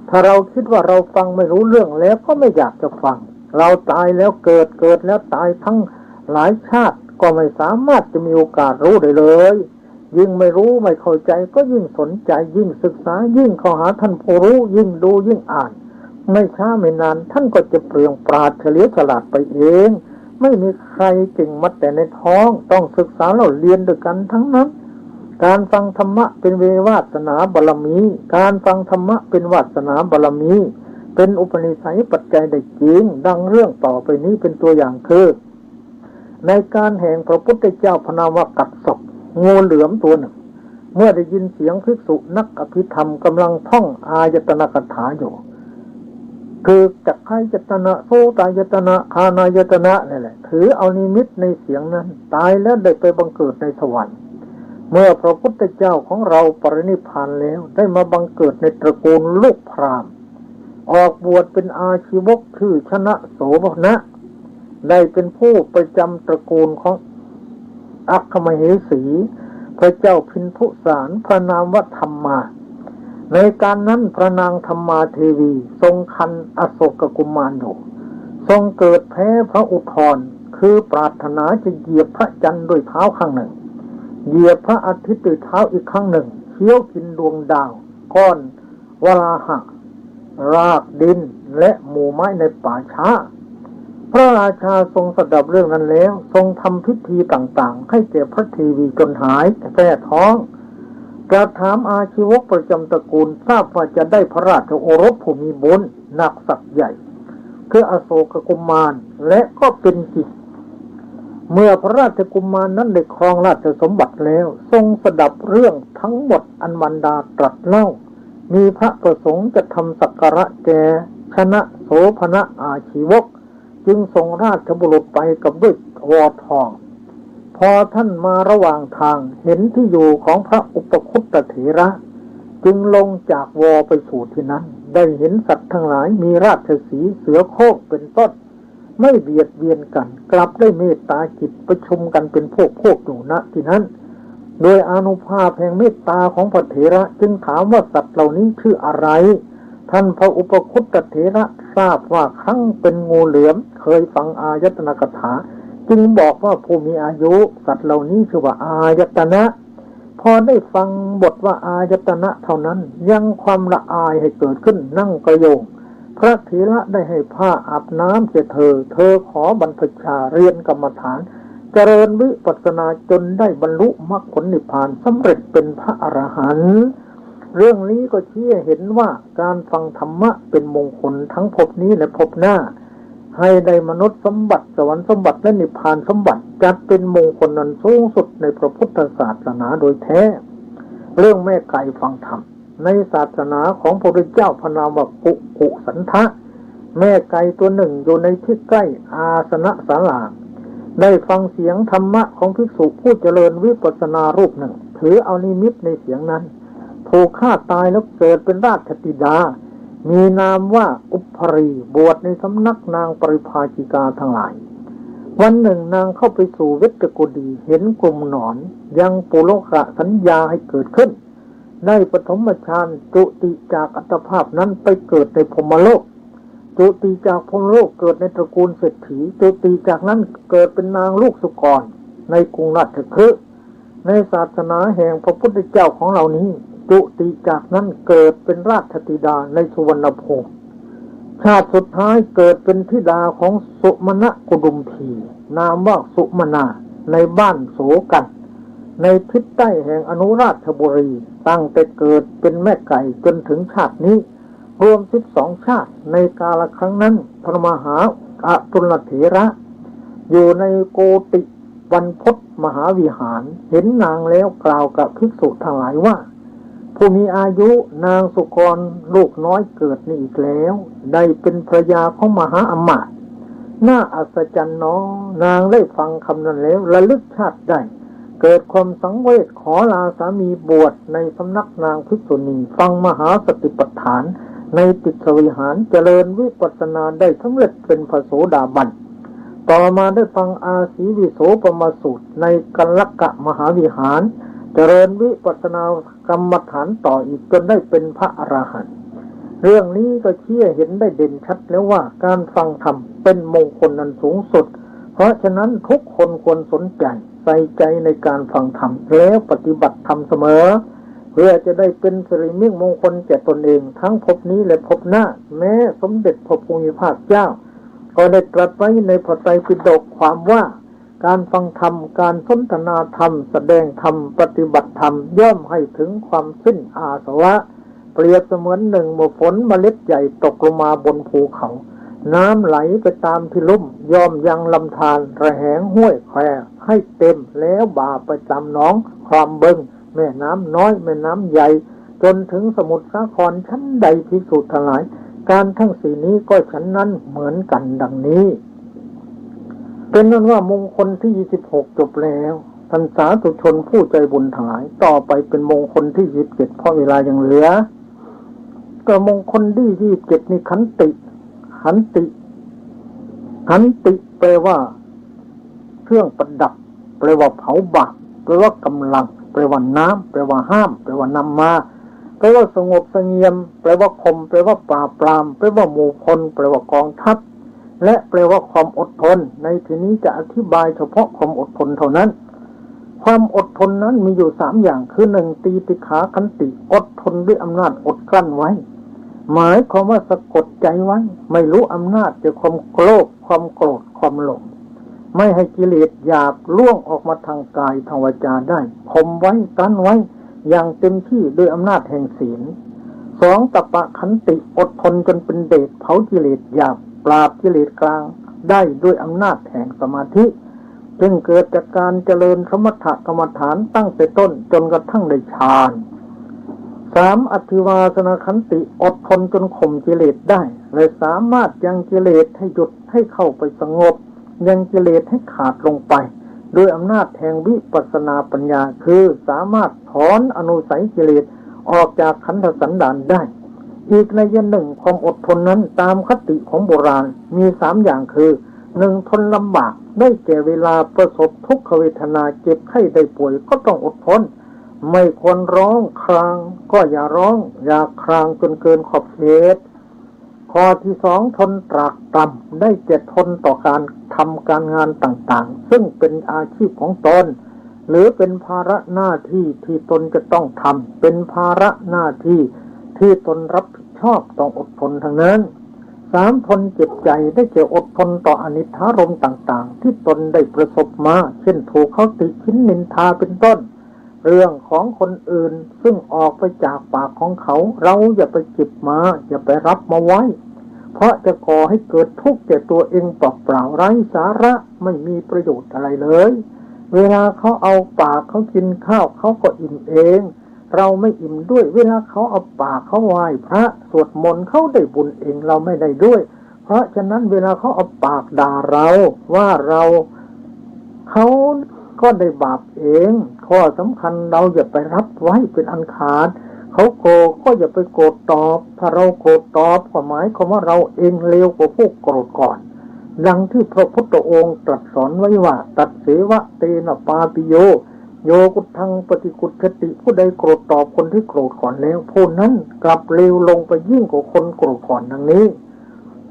Speaker 2: ถ้าเราคิดว่าเราฟังไม่รู้เรื่องแล้วก็ไม่อยากจะฟังเราตายแล้วเกิดแล้วตายทั้งหลายชาติก็ไม่สามารถจะมีโอกาสรู้ได้เลยยิ่งไม่รู้ไม่เข้าใจก็ยิ่งสนใจยิ่งศึกษายิ่งเข้าหาท่านผู้รู้ยิ่งดูยิ่งอ่านไม่ช้าไม่นานท่านก็จะเปลืองปราดเฉลียวฉลาดไปเองไม่มีใครเก่งมาแต่ในท้องต้องศึกษาเราเรียนด้วยกันทั้งนั้นการฟังธรรมะเป็นวาสนาบารมีการฟังธรรมะเป็นวาสนาบารมีเป็นอุปนิสัยปัจจัยได้จริงดังเรื่องต่อไปนี้เป็นตัวอย่างคือในการแห่งพระพุทธเจ้าพระนามว่ากัสสปงูเหลือมตัวหนึ่งเมื่อได้ยินเสียงภิกษุนักอภิธรรมกำลังท่องอายตนะคาถาอยู่คือจักขายตนะโสตายตนะคานายตนะนี่แหละถือเอานิมิตในเสียงนั้นตายแล้วได้ไปบังเกิดในสวรรค์เมื่อพระพุทธเจ้าของเราปรินิพพานแล้วได้มาบังเกิดในตระกูลลูกพราหมณ์ออกบวชเป็นอาชีวกชื่อชนะโสภณะได้เป็นผู้ประจำตระกูลของอัคคมเหสีพระเจ้าพินทุสารพระนามว่าธรรมาในการนั้นพระนางธรรมาเทวีทรงคันอโศกกุมารอยู่ทรงเกิดแพ้พระอุทธรคือปรารถนาจะเหยียบพระจันทร์ด้วยเท้าข้างหนึ่งเหยียบพระอาทิตย์ด้วยเท้าอีกข้างหนึ่งเคี้ยวกินดวงดาวก้อนวราหะรากดินและหมู่ไม้ในป่าช้าพระราชาทรงสดับเรื่องนั้นแล้วทรงทำพิธีต่างๆให้แก่พระเทวีจนหายแก้ท้องกระถามอาชีวกประจำตระกูลทราบว่าจะได้พระราชโอรสผู้มีบุญหนักศักย์ใหญ่คืออโศกกุมารและก็เป็นจริงเมื่อพระราชกุมารนั้นได้ครองราชสมบัติแล้วทรงสดับเรื่องทั้งหมดอันมารดาตรัสเล่ามีพระประสงค์จะทำสักการะแก่ชนะโสภณะอาชีวกจึงส่งราชบุรุษไปกับด้วยวอทองพอท่านมาระหว่างทางเห็นที่อยู่ของพระอุปคุตตเถระจึงลงจากวอไปสู่ที่นั้นได้เห็นสัตว์ทั้งหลายมีราชสีห์เสือโคร่งเป็นต้นไม่เบียดเบียนกันกลับได้เมตตาจิตประชุมกันเป็นพวกอยู่ณที่นั้นโดยอานุภาพแห่งเมตตาของพระเถระจึงถามว่าสัตว์เหล่านี้ชื่ออะไรท่านพระอุปคุตตเถระทราบว่าครั้งเป็นงูเหลือมเคยฟังอายตนะคาถาจึงบอกว่าผู้มีอายุสัตว์เหล่านี้ชื่อว่าอายตนะพอได้ฟังบทว่าอายตนะเท่านั้นยังความละอายให้เกิดขึ้นนั่งกระโยงพระเถระได้ให้ผ้าอาบน้ำแก่เธอขอบรรพชาเรียนกรรมฐานเจริญวิปัสสนาจนได้บรรลุมรรคผลนิพพานสำเร็จเป็นพระอรหันต์เรื่องนี้ก็ชี้เห็นว่าการฟังธรรมะเป็นมงคลทั้งภพนี้และภพหน้าให้ได้มนุษย์สมบัติสวรรค์สมบัติและนิพพานสมบัติจัดเป็นมงคลอันสูงสุดในพระพุทธศาสนาโดยแท้เรื่องแม่ไก่ฟังธรรม ในศาสนาของพระพุทธเจ้าพระนามว่ากุสันทะแม่ไก่ตัวหนึ่งอยู่ในที่ใกล้อาสนะศาลาได้ฟังเสียงธรรมะของภิกษุผู้เจริญวิปัสสนารูปหนึ่งถือเอานิมิตในเสียงนั้นถูกฆ่าตายแล้วเกิดเป็นราชธิดามีนามว่าอุปารีบวชในสำนักนางปริภาชิกาทั้งหลายวันหนึ่งนางเข้าไปสู่เวทกุฎีเห็นกลุ่มหนอนยังปุโรกะสัญญาให้เกิดขึ้นได้ปฐมฌานจุติจากอัตภาพนั้นไปเกิดในพรหมโลกจุติจากพรหมโลกเกิดในตระกูลเศรษฐีจุติจากนั้นเกิดเป็นนางลูกสุกรในกรุงราชคฤห์ในศาสนาแห่งพระพุทธเจ้าของเรานี้จุติจากนั้นเกิดเป็นราชธิดาในสุวรรณภูมิชาติสุดท้ายเกิดเป็นธิดาของสุมาณกุดุมพีนามว่าสุมาณาในบ้านโสกันในทิศใต้แห่งอนุราชบุรีตั้งแต่เกิดเป็นแม่ไก่จนถึงชาตินี้รวม12ชาติในกาลครั้งนั้นพระมหาอตุลเถระอยู่ในโกติบรรพตมหาวิหารเห็นนางแล้วกล่าวกับภิกษุทั้งหลายว่าผู้มีอายุนางสุกรลูกน้อยเกิดนี่อีกแล้วได้เป็นภรรยาของมหาอมาตย์น่าอัศจรรย์น้อนางได้ฟังคำนั้นแล้วระลึกชาติได้เกิดความสังเวชขอลาสามีบวชในสำนักนางภิกษุณีฟังมหาสติปัฏฐานในติสวิหารเจริญวิปัสสนาได้สำเร็จเป็นพระโสดาบันต่อมาได้ฟังอาสีวิโสปมสูตรในกัลลกะมหาวิหารเจริญวิปัสสนากรรมฐานต่ออีกจนได้เป็นพระอรหันต์เรื่องนี้ก็ชี้เห็นได้เด่นชัดแล้วว่าการฟังธรรมเป็นมงคลอันสูงสุดเพราะฉะนั้นทุกคนควรสนใจใส่ใจในการฟังธรรมแล้วปฏิบัติธรรมเสมอเพื่อจะได้เป็นสิริมงคลแก่ตนเองทั้งภพนี้และภพหน้าแม้สมเด็จพระภูมิภาคเจ้าก็ได้ตรัสไว้ในพระไตรปิฎกความว่าการฟังธรรมการสนทนาธรรมแสดงธรรมปฏิบัติธรรมย่อมให้ถึงความสิ้นอาสวะเปรียบเสมือนหนึ่งเมื่อฝนเมล็ดใหญ่ตกลงมาบนภูเขาน้ำไหลไปตามที่ลุ่มย่อมยังลำธารระแหงห้วยแควให้เต็มแล้วบ่าไปตามหนองคลองบึงแม่น้ำน้อยแม่น้ำใหญ่จนถึงสมุทรสาครชั้นใดภิกษุทั้งหลายการทั้งสี่นี้ก็ฉันนั้นเหมือนกันดังนี้เป็นนั้นว่ามงคลที่26จบแล้วท่านสาธุชนผู้ใจบุญทั้งหลายต่อไปเป็นมงคลที่27เพราะเวลายังเหลือก็มงคลที่27นี่ขันติแปลว่าเครื่องประดับแปลว่าเผาบาปแปลว่ากำลังแปลว่าน้ำแปลว่าห้ามแปลว่านำมาแปลว่าสงบเสงี่ยมแปลว่าข่มแปลว่าปราบปรามแปลว่าหมู่พลแปลว่ากองทัพและแปลว่าความอดทนในที่นี้จะอธิบายเฉพาะความอดทนเท่านั้นความอดทนนั้นมีอยู่3อย่างคือ1ตีติขาขันติอดทนด้วยอำนาจอดกลั้นไว้หมายความว่าสะกดใจไว้ไม่รู้อำนาจจากความโกรธความโกรธความหลงไม่ให้กิเลสหยาบล่วงออกมาทางกายทางวาจาได้ข่มไว้กั้นไว้อย่างเต็มที่ด้วยอำนาจแห่งศีล2ตปะขันติอดทนจนเป็นเดชเผากิเลสหยาบปราบกิเลสกลางได้ด้วยอำนาจแห่งสมาธิซึ่งเกิดจากการเจริญสมถกรรมฐานตั้งแต่ต้นจนกระทั่งได้ฌาน3อธิวาสนขันติอดทนจนข่มกิเลสได้และสามารถยังกิเลสให้หยุดให้เข้าไปสงบยังกิเลสให้ขาดลงไปด้วยอำนาจแห่งวิปัสสนาปัญญาคือสามารถถอนอนุสัยกิเลสออกจากขันธสันดานได้อีกในยะหนึ่งความอดทนนั้นตามคติของโบราณมี3อย่างคือ1ทนลำบากได้แก่เวลาประสบทุกขเวทนาเจ็บไข้ได้ป่วยก็ต้องอดทนไม่ควรร้องครางก็อย่าร้องอย่าครางจนเกินขอบเขตข้อที่2ทนตรากตรำได้แก่ทนต่อการทำการงานต่างๆซึ่งเป็นอาชีพของตนหรือเป็นภาระหน้าที่ที่ตนจะต้องทำเป็นภาระหน้าที่ที่ตนรับผิดชอบต้องอดทนทั้งนั้น3ทนเจ็บใจได้แก่อดทนต่ออนิจฐารมณ์ต่างๆที่ตนได้ประสบมาเช่นถูกเขาติฉินนินทาเป็นต้นเรื่องของคนอื่นซึ่งออกไปจากปากของเขาเราอย่าไปจิบมาอย่าไปรับมาไว้เพราะจะก่อให้เกิดทุกข์แก่ตัวเองเปล่าๆไร้สาระไม่มีประโยชน์อะไรเลยเวลาเขาเอาปากเขากินข้าวเขาก็อิ่มเอง เราไม่อิ่มด้วยเวลาเขาเอาปากเขาไหว้พระสวดมนต์เขาได้บุญเองเราไม่ได้ด้วยเพราะฉะนั้นเวลาเขาเอาปากด่าเราว่าเราเขาก็ได้บาปเองข้อสำคัญเราอย่าไปรับไว้เป็นอันขาดเขาโกรธก็อย่าไปโกรธตอบถ้าเราโกรธตอบก็หมายความว่าเราเองเลวกว่าผู้โกรธก่อนดังที่พระพุทธองค์ตรัสสอนไว้ว่าตัดเสวะเตนะปาปิโยโยกุทังปฏิกุฏติผู้ใดโกรธตอบคนที่โกรธก่อนแล้วผู้นั้นกลับเลวลงไปยิ่งกว่าคนโกรธก่อนดังนี้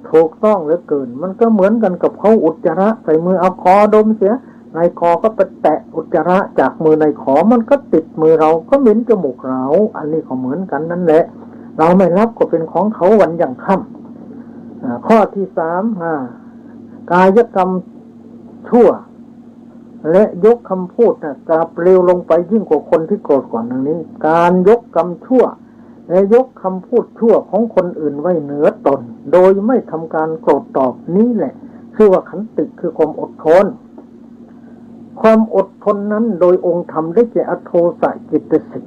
Speaker 2: ถูกต้องเหลือเกินมันก็เหมือนกันกับเขาอุจจาระใส่มือเอาคอดมเสียในคอก็ไปแตะอุจจาระจากมือในคอมันก็ติดมือเราก็เหม็นจมูกเราอันนี้ก็เหมือนกันนั่นแหละเราไม่รับก็เป็นของเขาวันยังค่ำข้อที่3กายกรรมชั่วและยกคำพูดกลับเร็วลงไปยิ่งกว่าคนที่โกรธก่อนดังนี้การยกกรรมชั่วและยกคำพูดชั่วของคนอื่นไว้เหนือตนโดยไม่ทำการโกรธตอบนี้แหละชื่อว่าขันติคือความอดทนความอดทนนั้นโดยองค์ธรรมได้แก่อโทสะจิตสิก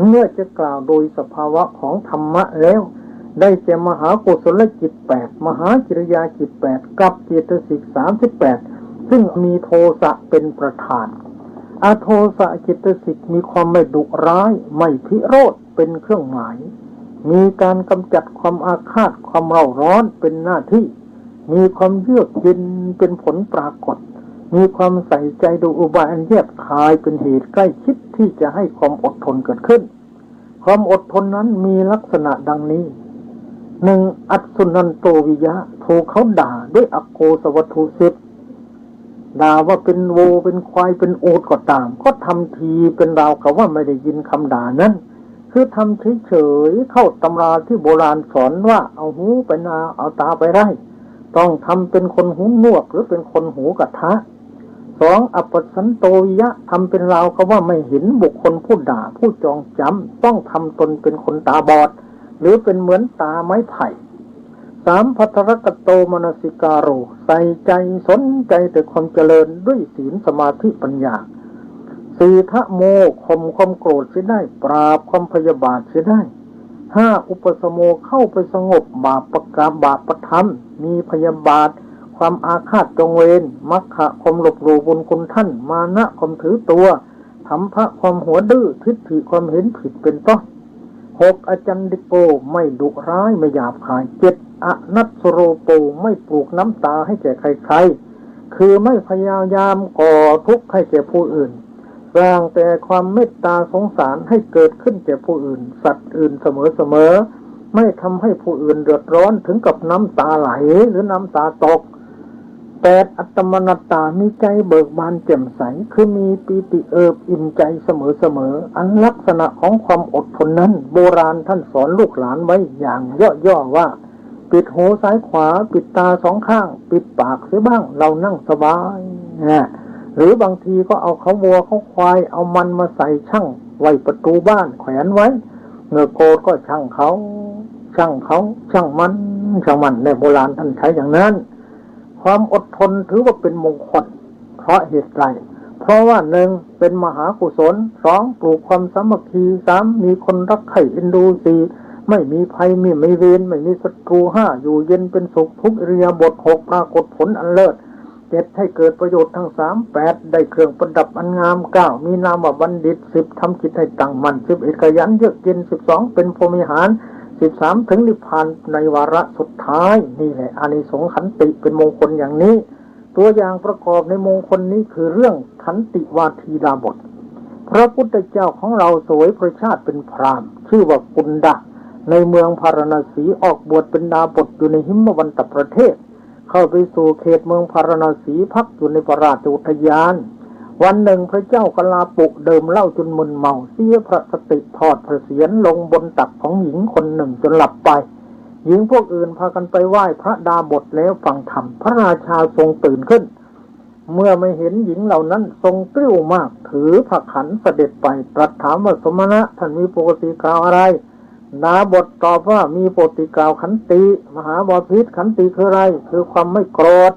Speaker 2: เมื่อจะกล่าวโดยสภาวะของธรรมะแล้วได้แก่มหากุศลจิต8มหากิริยาจิต8กับเจตสิก38ซึ่งมีโทสะเป็นประธานอโทสะจิตสิกมีความไม่ดุร้ายไม่พิโรธเป็นเครื่องหมายมีการกำจัดความอาฆาตความเร่าร้อนเป็นหน้าที่มีความเยือกเย็นเป็นผลปรากฏมีความใส่ใจดูอุบายอันแยบคายเป็นเหตุใกล้ชิดที่จะให้ความอดทนเกิดขึ้นความอดทนนั้นมีลักษณะดังนี้1อัศสุนันโตวิยะถูกเขาด่าด้วยอโกสวัตถุ10ด่าว่าเป็นโวเป็นควายเป็นอูฐก็ตามก็ทำทีเป็นราวกับว่าไม่ได้ยินคำด่านั้นคือทำเฉยๆเข้าตำราที่โบราณสอนว่าเอาหูไปนาเอาตาไปไร่ต้องทำเป็นคนหูหนวกหรือเป็นคนหูกระทะ2อัปปสันโตวิยะทำเป็นราวกับว่าไม่เห็นบุคคลผู้ด่าผู้จองจำต้องทำตนเป็นคนตาบอดหรือเป็นเหมือนตาไม้ไผ่3ภัทรกโตมนสิกาโรใส่ใจสนใจแต่ความเจริญด้วยศีลสมาธิปัญญา4ทะโมข่มความโกรธเสียได้ปราบความพยาบาทเสียได้5อุปสมโมเข้าไปสงบบาปประกาบาปประทำมีพยาบาทความอาฆาตจองเวรมัคคะความหลบหลู่บุญคุณท่านมานะความถือตัวธัมภะความหัวดื้อทิฏฐิความเห็นผิดเป็นต้น6อจันดิโกไม่ดุร้ายไม่หยาบคาย7อนัสโรโปไม่ปลูกน้ำตาให้แก่ใครๆคือไม่พยายามก่อทุกข์ให้แก่ผู้อื่นสร้างแต่ความเมตตาสงสารให้เกิดขึ้นแก่ผู้อื่นสัตว์อื่นเสมอๆไม่ทำให้ผู้อื่นเดือดร้อนถึงกับน้ำตาไหลหรือน้ำตาตก8อัตตมนัตตามีใจเบิกบานแจ่มใสคือมีปีติเอิบอิ่มใจเสมออันลักษณะของความอดทนนั้นโบราณท่านสอนลูกหลานไว้อย่างย่อๆว่าปิดหูซ้ายขวาปิดตา2ข้างปิดปากเสียบ้างเรานั่งสบายหรือบางทีก็เอาเขาวัวเขาควายเอามันมาใส่ช่างไว้ประตูบ้านแขวนไว้เมื่อโกรธก็ช่างมันในโบราณท่านใช้อย่างนั้นความอดทนถือว่าเป็นมงคลเพราะเหตุไรเพราะว่า1เป็นมหากุศล2ปลูกความสามัคคี3มีคนรักใคร่เอ็นดู4ไม่มีภัยไม่เวรไม่มีศัตรู5อยู่เย็นเป็นสุขทุกอิริยาบถ6ปรากฏผลอันเลิศ7ให้เกิดประโยชน์ทั้ง3 8ได้เครื่องประดับอันงาม9มีนามบัณฑิต10ทำจิตให้ตั้งมั่น11ขยันเยือกเย็น12เป็นพรหมิหาร13ถึงนิพพานในวาระสุดท้ายนี่แหละอานิสงส์ขันติเป็นมงคลอย่างนี้ตัวอย่างประกอบในมงคลนี้คือเรื่องขันติวาทีดาบทพระพุทธเจ้าของเราสวยพระชาติเป็นพราหมณ์ชื่อว่ากุณฑะในเมืองพาราณสีออกบวชเป็นดาบทอยู่ในหิมวันตประเทศเข้าไปสู่เขตเมืองพาราณสีพักอยู่ในพระราชอุทยานวันหนึ่งพระเจ้ากลาปุกเดิมเหล้าจนมึนเมาเสียพระสติทอดพระเศียรลงบนตักของหญิงคนหนึ่งจนหลับไปหญิงพวกอื่นพากันไปไหว้พระดาบทแล้วฟังธรรมพระราชาทรงตื่นขึ้นเมื่อไม่เห็นหญิงเหล่านั้นทรงกริ้วมากถือพระขันเสด็จไปตรัสถามว่าสมณะท่านมีปกติกล่าวอะไรดาบทตอบว่ามีปกติกล่าวขันติมหาบพิตรขันติคืออะไรคือความไม่โกรธ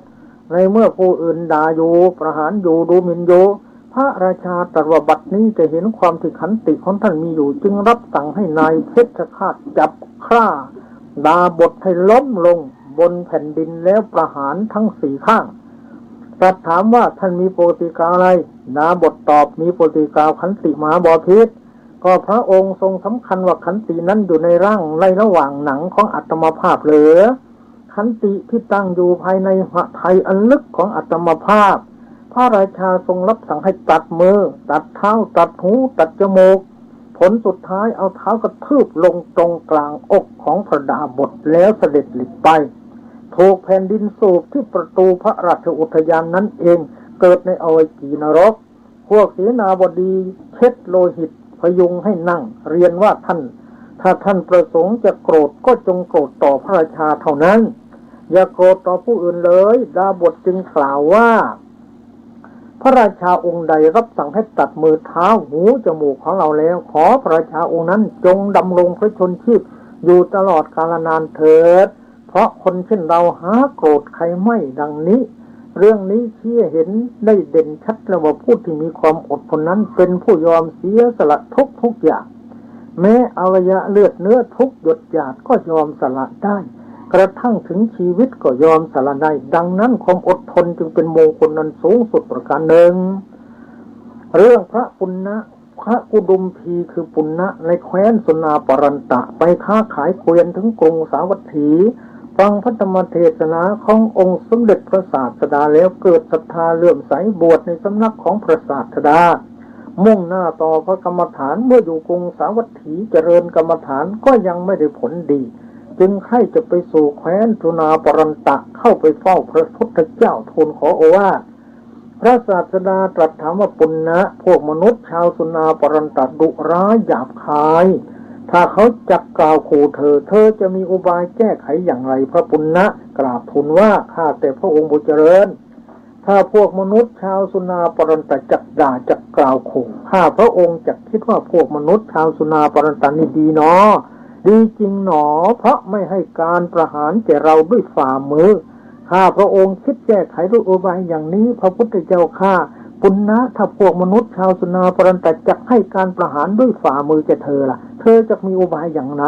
Speaker 2: ในเมื่อผู้อื่นด่าอยู่ประหารอยู่ดูหมิ่นอยู่พ ระราชาตรัสว่าบัดนี้จะเห็นความที่ขันติของท่านมีอยู่จึงรับสั่งให้นายเพชฌฆาตจับฆ่าดาบทให้ล้มลงบนแผ่นดินแล้วประหารทั้งสี่ข้างตรัสถามว่าท่านมีโปรติกาอะไรดาบทตอบมีโปรติกาขันติมหาบพิตรก็พระองค์ทรงสำคัญว่าขันตินั้นอยู่ในร่างในระหว่างหนังของอัตมภาพเหลือขันติที่ตั้งอยู่ภายในหไทยอันลึกของอัตมภาพพระราชาทรงรับสั่งให้ตัดมือตัดเท้าตัดหูตัดจมูกผลสุดท้ายเอาเท้ากระทืบลงตรงกลางอกของพระดาบทแล้วเสด็จหลีกไปถูกแผ่นดินสูบที่ประตูพระราชอุทยานนั้นเองเกิดในอวัยกีนรกพวกเสนาบดีเช็ดโลหิตพยุงให้นั่งเรียนว่าท่านถ้าท่านประสงค์จะโกรธก็จงโกรธต่อพระราชาเท่านั้นอย่าโกรธต่อผู้อื่นเลยดาบทจึงกล่าวว่าพระราชาองค์ใดรับสั่งให้ตัดมือเท้าหูจมูกของเราแล้วขอพระราชาองค์นั้นจงดำรงพระชนชีพอยู่ตลอดกาลนานเถิดเพราะคนเช่นเราหาโกรธใครไม่ดังนี้เรื่องนี้ชี้เห็นได้เด่นชัดแล้วว่าผู้ที่มีความอดทนนั้นเป็นผู้ยอมเสียสละทุกอย่างแม้อวัยวะเลือดเนื้อทุกหยดหยาดก็ยอมสละได้กระทั่งถึงชีวิตก็ยอมสละได้ดังนั้นความอดทนจึงเป็นมงคลนั้นสูงสุดประการหนึ่งเรื่องพระปุณณะพระกุดุมพีคือปุณณะในแคว้นสุนาปรันตะไปค้าขายเกวียนถึงกรุงสาวัตถีฟังพระธรรมเทศนาขององค์สมเด็จพระศาสดาแล้วเกิดศรัทธาเลื่อมใสบวชในสำนักของพระศาสดามุ่งหน้าต่อพระกรรมฐานเมื่ออยู่กรุงสาวัตถีเจริญกรรมฐานก็ยังไม่ได้ผลดีจึงใคร่จะไปสู่แคว้นสุนาปรันตะเข้าไปเฝ้าพระพุทธเจ้าทูลขอโอวาทพระศาสดาตรัสถามว่าปุณณะพวกมนุษย์ชาวสุนาปรันตะดุร้ายหยาบคายถ้าเขาจักกล่าวขู่เธอจะมีอุบายแก้ไขอย่างไรพระปุณณะกราบทูลว่าข้าแต่พระองค์ผู้เจริญถ้าพวกมนุษย์ชาวสุนาปรันตะจักด่าจักกล่าวขู่ข้าพระองค์จักคิดว่าพวกมนุษย์ชาวสุนาปรันตะนี่ดีเนาะดีจริงหนอเพราะไม่ให้การประหารแก่เราด้วยฝ่ามือข้าพระองค์คิดแก้ไขด้วยอุบายอย่างนี้พระพุทธเจ้าข้าปุณณะถ้าพวกมนุษย์ชาวสุนาปรันตะจักให้การประหารด้วยฝ่ามือแก่เธอล่ะเธอจะมีอุบายอย่างไหน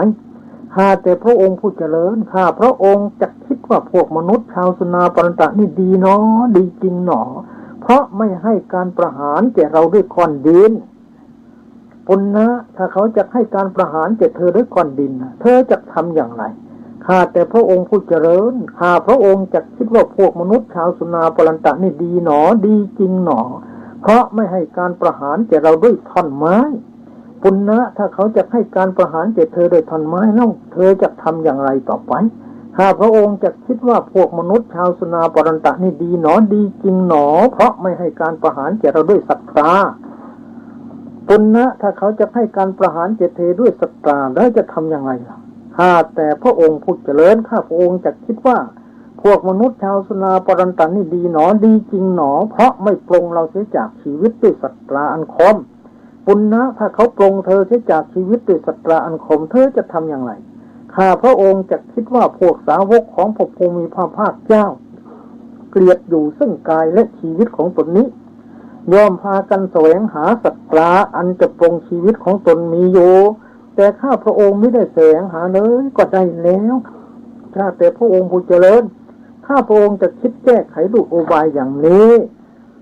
Speaker 2: ข้าแต่พระองค์ผู้เจริญข้าพระองค์จักคิดว่าพวกมนุษย์ชาวสุนาปรันตะนี่ดีเนาะดีจริงหนอเพราะไม่ให้การประหารแก่เราด้วยก้อนดินปุณณะถ้าเขาจะให้การประหารแก่เธอด้วยก้อนดินเธอจะทำอย่างไรข้าแต่พระองค์ผู้เจริญข้าพระองค์จักคิดว่าพวกมนุษย์ชาวสุนาปรันตะนี่ดีหนอดีจริงหนอเพราะไม่ให้การประหารแก่เราด้วยท่อนไม้ปุณณะถ้าเขาจะให้การประหารแก่เธอด้วยท่อนไม้เล่าเธอจะทำอย่างไรต่อไปข้าพระองค์จักคิดว่าพวกมนุษย์ชาวสุนาปรันตะนี่ดีหนอดีจริงหนอเพราะไม่ให้การประหารแก่เราด้วยศรัทธาปุณณะถ้าเขาจะให้การประหารแก่เธอด้วยศรัทธาแล้วจะทำอย่างไรล่ะข้าแต่พระองค์ผู้เจริญข้าพระองค์จักคิดว่าพวกมนุษย์ชาวสุนาปรันตะนี่ดีหนอดีจริงหนอเพราะไม่ปลงเราเสียจากชีวิตด้วยศรัทธาอันคมปุณณะถ้าเขาปลงเธอเสียจากชีวิตด้วยศรัทธาอันคมเธอจะทำอย่างไรข้าพระองค์จักคิดว่าพวกสาวกของพระภูมิพระภาคเจ้าเกลียดอยู่ซึ่งกายและชีวิตของตนนี้ยอมพากันแสวงหาศรัทธาอันจะปลงชีวิตของตนมีอยู่แต่ข้าพระองค์ไม่ได้แสวงหาเลยก็ได้แล้วข้าแต่พระองค์ผู้เจริญข้าพระองค์จะคิดแก้ไขด้วยอุบายอย่างนี้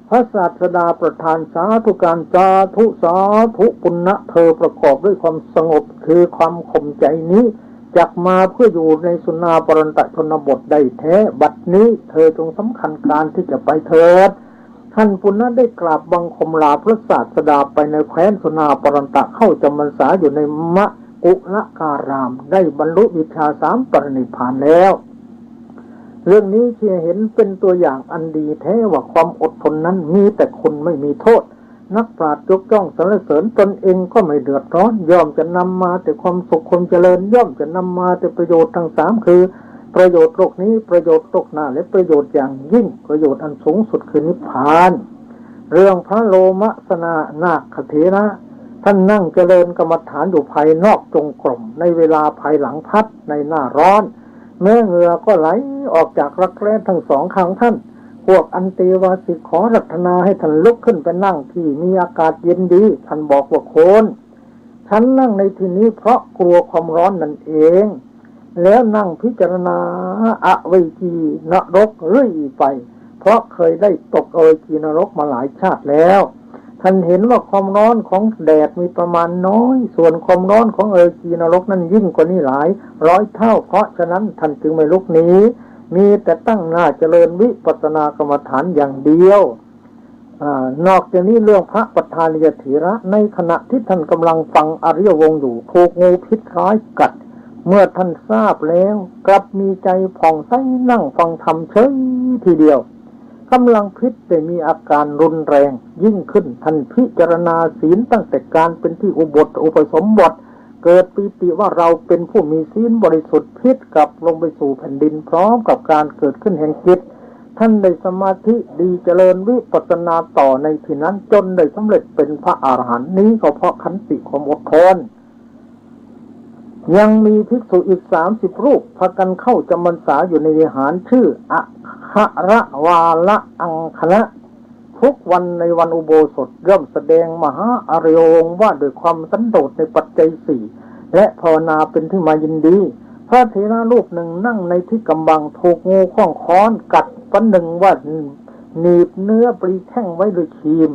Speaker 2: พระศาสดาประทานสาธุการสาธุปุณณะเธอประกอบด้วยความสงบคือความข่มใจนี้จักมาเพื่ออยู่ในสุนาปรันตะชนบทได้แท้บัดนี้เธอจงสำคัญการที่จะไปเถิดท่านปุณณะได้กราบบังคมลาพระศาสดาไปในแคว้นสุนาปรันตะเข้าจำพรรษาอยู่ในมะกุลการามได้บรรลุวิชา3ปรินิพพานแล้วเรื่องนี้ที่เห็นเป็นตัวอย่างอันดีแท้ว่าความอดทนนั้นมีแต่คุณไม่มีโทษนักปราชญ์ยกย่องสรรเสริญตนเองก็ไม่เดือดร้อนย่อมจะนำมาแต่ความสุขความเจริญย่อมจะนำมาแต่ประโยชน์ทั้ง3คือประโยชน์โลกนี้ประโยชน์โลกหน้าและประโยชน์อย่างยิ่งประโยชน์อันสูงสุดคือนิพพานเรื่องพระโลมสนานาคเถระท่านนั่งเจริญกรรมฐานอยู่ภายนอกจงกรมในเวลาภายหลังพัดในหน้าร้อนแม้เหงื่อก็ไหลออกจากรักแร้ทั้ง2ข้างท่าน พวกอันเตวาสิขอรัตนาให้ท่านลุกขึ้นไปนั่งที่มีอากาศเย็นดีท่านบอกว่าโคนฉันนั่งในที่นี้เพราะกลัวความร้อนนั่นเองแล้วนั่งพิจารณาอเวจีนรกเรื่อยไปเพราะเคยได้ตกอเวจีนรกมาหลายชาติแล้วท่านเห็นว่าความร้อนของแดดมีประมาณน้อยส่วนความร้อนของอเวจีนรกนั้นยิ่งกว่านี้หลายร้อยเท่าเพราะฉะนั้นท่านจึงไม่ลุกหนีมีแต่ตั้งหน้าเจริญวิปัสสนากรรมฐานอย่างเดียวนอกจากนี้เรื่องพระปัฏฐานิยเถระในขณะที่ท่านกำลังฟังอริยวงศ์อยู่ถูกงูพิษร้ายกัดเมื่อท่านทราบแล้วกลับมีใจผ่องใสนั่งฟังธรรมเฉยทีเดียวกำลังพิษได้มีอาการรุนแรงยิ่งขึ้นท่านพิจารณาศีลตั้งแต่การเป็นที่อุปสมบทเกิดปีติว่าเราเป็นผู้มีศีลบริสุทธิ์พิษกลับลงไปสู่แผ่นดินพร้อมกับการเกิดขึ้นแห่งจิตท่านได้สมาธิดีเจริญวิปัสสนาต่อในที่นั้นจนได้สำเร็จเป็นพระอรหันต์นี้ก็เพราะขันติความอดทนยังมีภิกษุอีก30รูปพากันเข้าจำพรรษาอยู่ในวิหารชื่ออะคะระวาละอังคณะทุกวันในวันอุโบสถเริ่มแสดงมหาอริยวงศ์ว่าโดยความสันโดษในปัจจัย4และภาวนาเป็นที่มายินดีพระเถระรูปหนึ่งนั่งในที่กำบังถูกงูข้องค้อนกัดประหนึ่งว่าหนีบเนื้อปลีแข้งไว้ด้วยครีม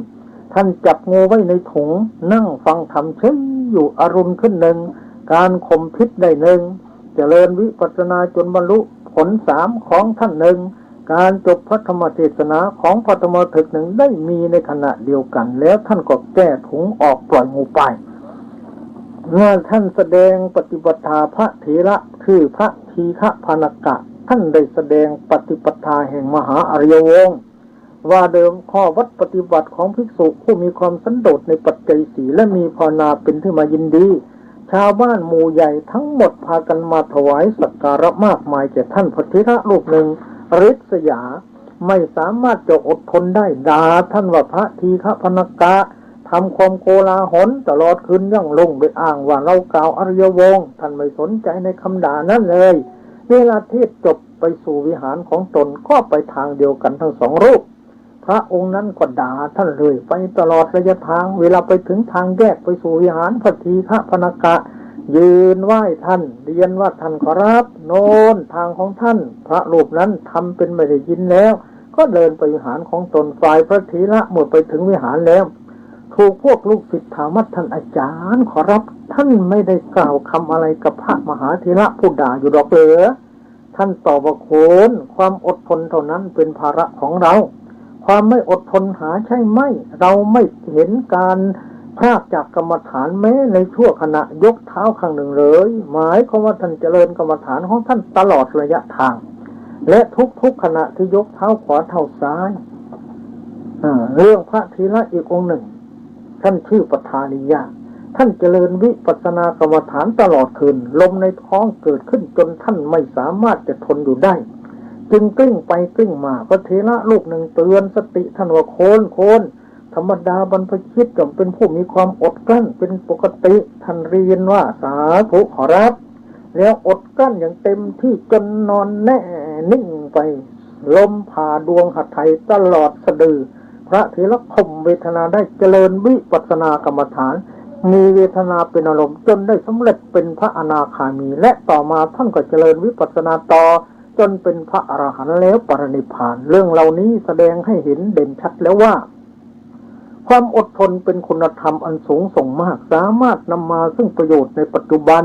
Speaker 2: ท่านจับงูไว้ในถุงนั่งฟังธรรมเฉยอยู่อรุณขึ้นหนึ่งการข่มพิษได้หนึ่งเจริญวิปัสสนาจนบรรลุผล3ของท่านหนึ่งการจบพระธรรมเทศนาของพระธรรมถึกหนึ่งได้มีในขณะเดียวกันแล้วท่านก็แก้ถุงออกปล่อยงูไปเมื่อท่านแสดงปฏิปทาพระเถระคือพระทีฆพานกะท่านได้แสดงปฏิปทาแห่งมหาอริยวงศ์ว่าเดิมข้อวัดปฏิบัติของภิกษุผู้มีความสันโดษในปัจจัย4และมีภาวนาเป็นที่มายินดีชาวบ้านหมู่ใหญ่ทั้งหมดพากันมาถวายสักการะมากมายแก่ท่านพระเถระรูปหนึ่งฤทธิ์สยาไม่สามารถจะอดทนได้ด่าท่านว่าพระทีฆพานกะทำความโกลาหลตลอดคืนยั่งลงโดยอ้างว่าเรากล่าวอริยวงศ์ท่านไม่สนใจในคำด่านั้นเลยเวลาเทศจบไปสู่วิหารของตนก็ไปทางเดียวกันทั้งสองรูปพระองค์นั้นก็ด่าท่านเลยไปตลอดระยะทางเวลาไปถึงทางแยกไปสู่วิหารพระทีฆพานกะยืนไหว้ท่านเรียนว่าท่านขอรับโน่นทางของท่านพระรูปนั้นทำเป็นไม่ได้ยินแล้วก็เดินไปวิหารของตนฝ่ายพระเถระเมื่อไปถึงวิหารแล้วถูกพวกลูกศิษย์ถามว่าท่านอาจารย์ขอรับท่านไม่ได้กล่าวคำอะไรกับพระมหาเถระผู้ด่าอยู่ดอกเหรอท่านตอบว่าโคนความอดทนเท่านั้นเป็นภาระของเราความไม่อดทนหาใช่ไหมเราไม่เห็นการพรากจากกรรมฐานแม้ในชั่วขณะยกเท้าข้างหนึ่งเลยหมายความว่าท่านเจริญกรรมฐานของท่านตลอดระยะทางและทุกขณะที่ยกเท้าขวาเท้าซ้ายเรื่องพระเถระอีกองค์หนึ่งท่านชื่อปฐานิยะท่านเจริญวิปัสสนากรรมฐานตลอดคืนลมในท้องเกิดขึ้นจนท่านไม่สามารถจะทนอยู่ได้จึงกลิ้งไปกลิ้งมาพระเถระรูปหนึ่งเตือนสติท่านว่าโคนธรรมดาบรรพชิตย่อมเป็นผู้มีความอดกลั้นเป็นปกติท่านเรียนว่าสาธุขอรับแล้วอดกลั้นอย่างเต็มที่จนนอนแน่นิ่งไปลมผ่าดวงหัตถ์ไทยตลอดสะดือพระเถระข่มเวทนาได้เจริญวิปัสสนากรรมฐานมีเวทนาเป็นอารมณ์จนได้สำเร็จเป็นพระอนาคามีและต่อมาท่านก็เจริญวิปัสสนาต่อจนเป็นพระอรหันต์แล้วปรินิพพานเรื่องเหล่านี้แสดงให้เห็นเด่นชัดแล้วว่าความอดทนเป็นคุณธรรมอันสูงส่งมากสามารถนำมาซึ่งประโยชน์ในปัจจุบัน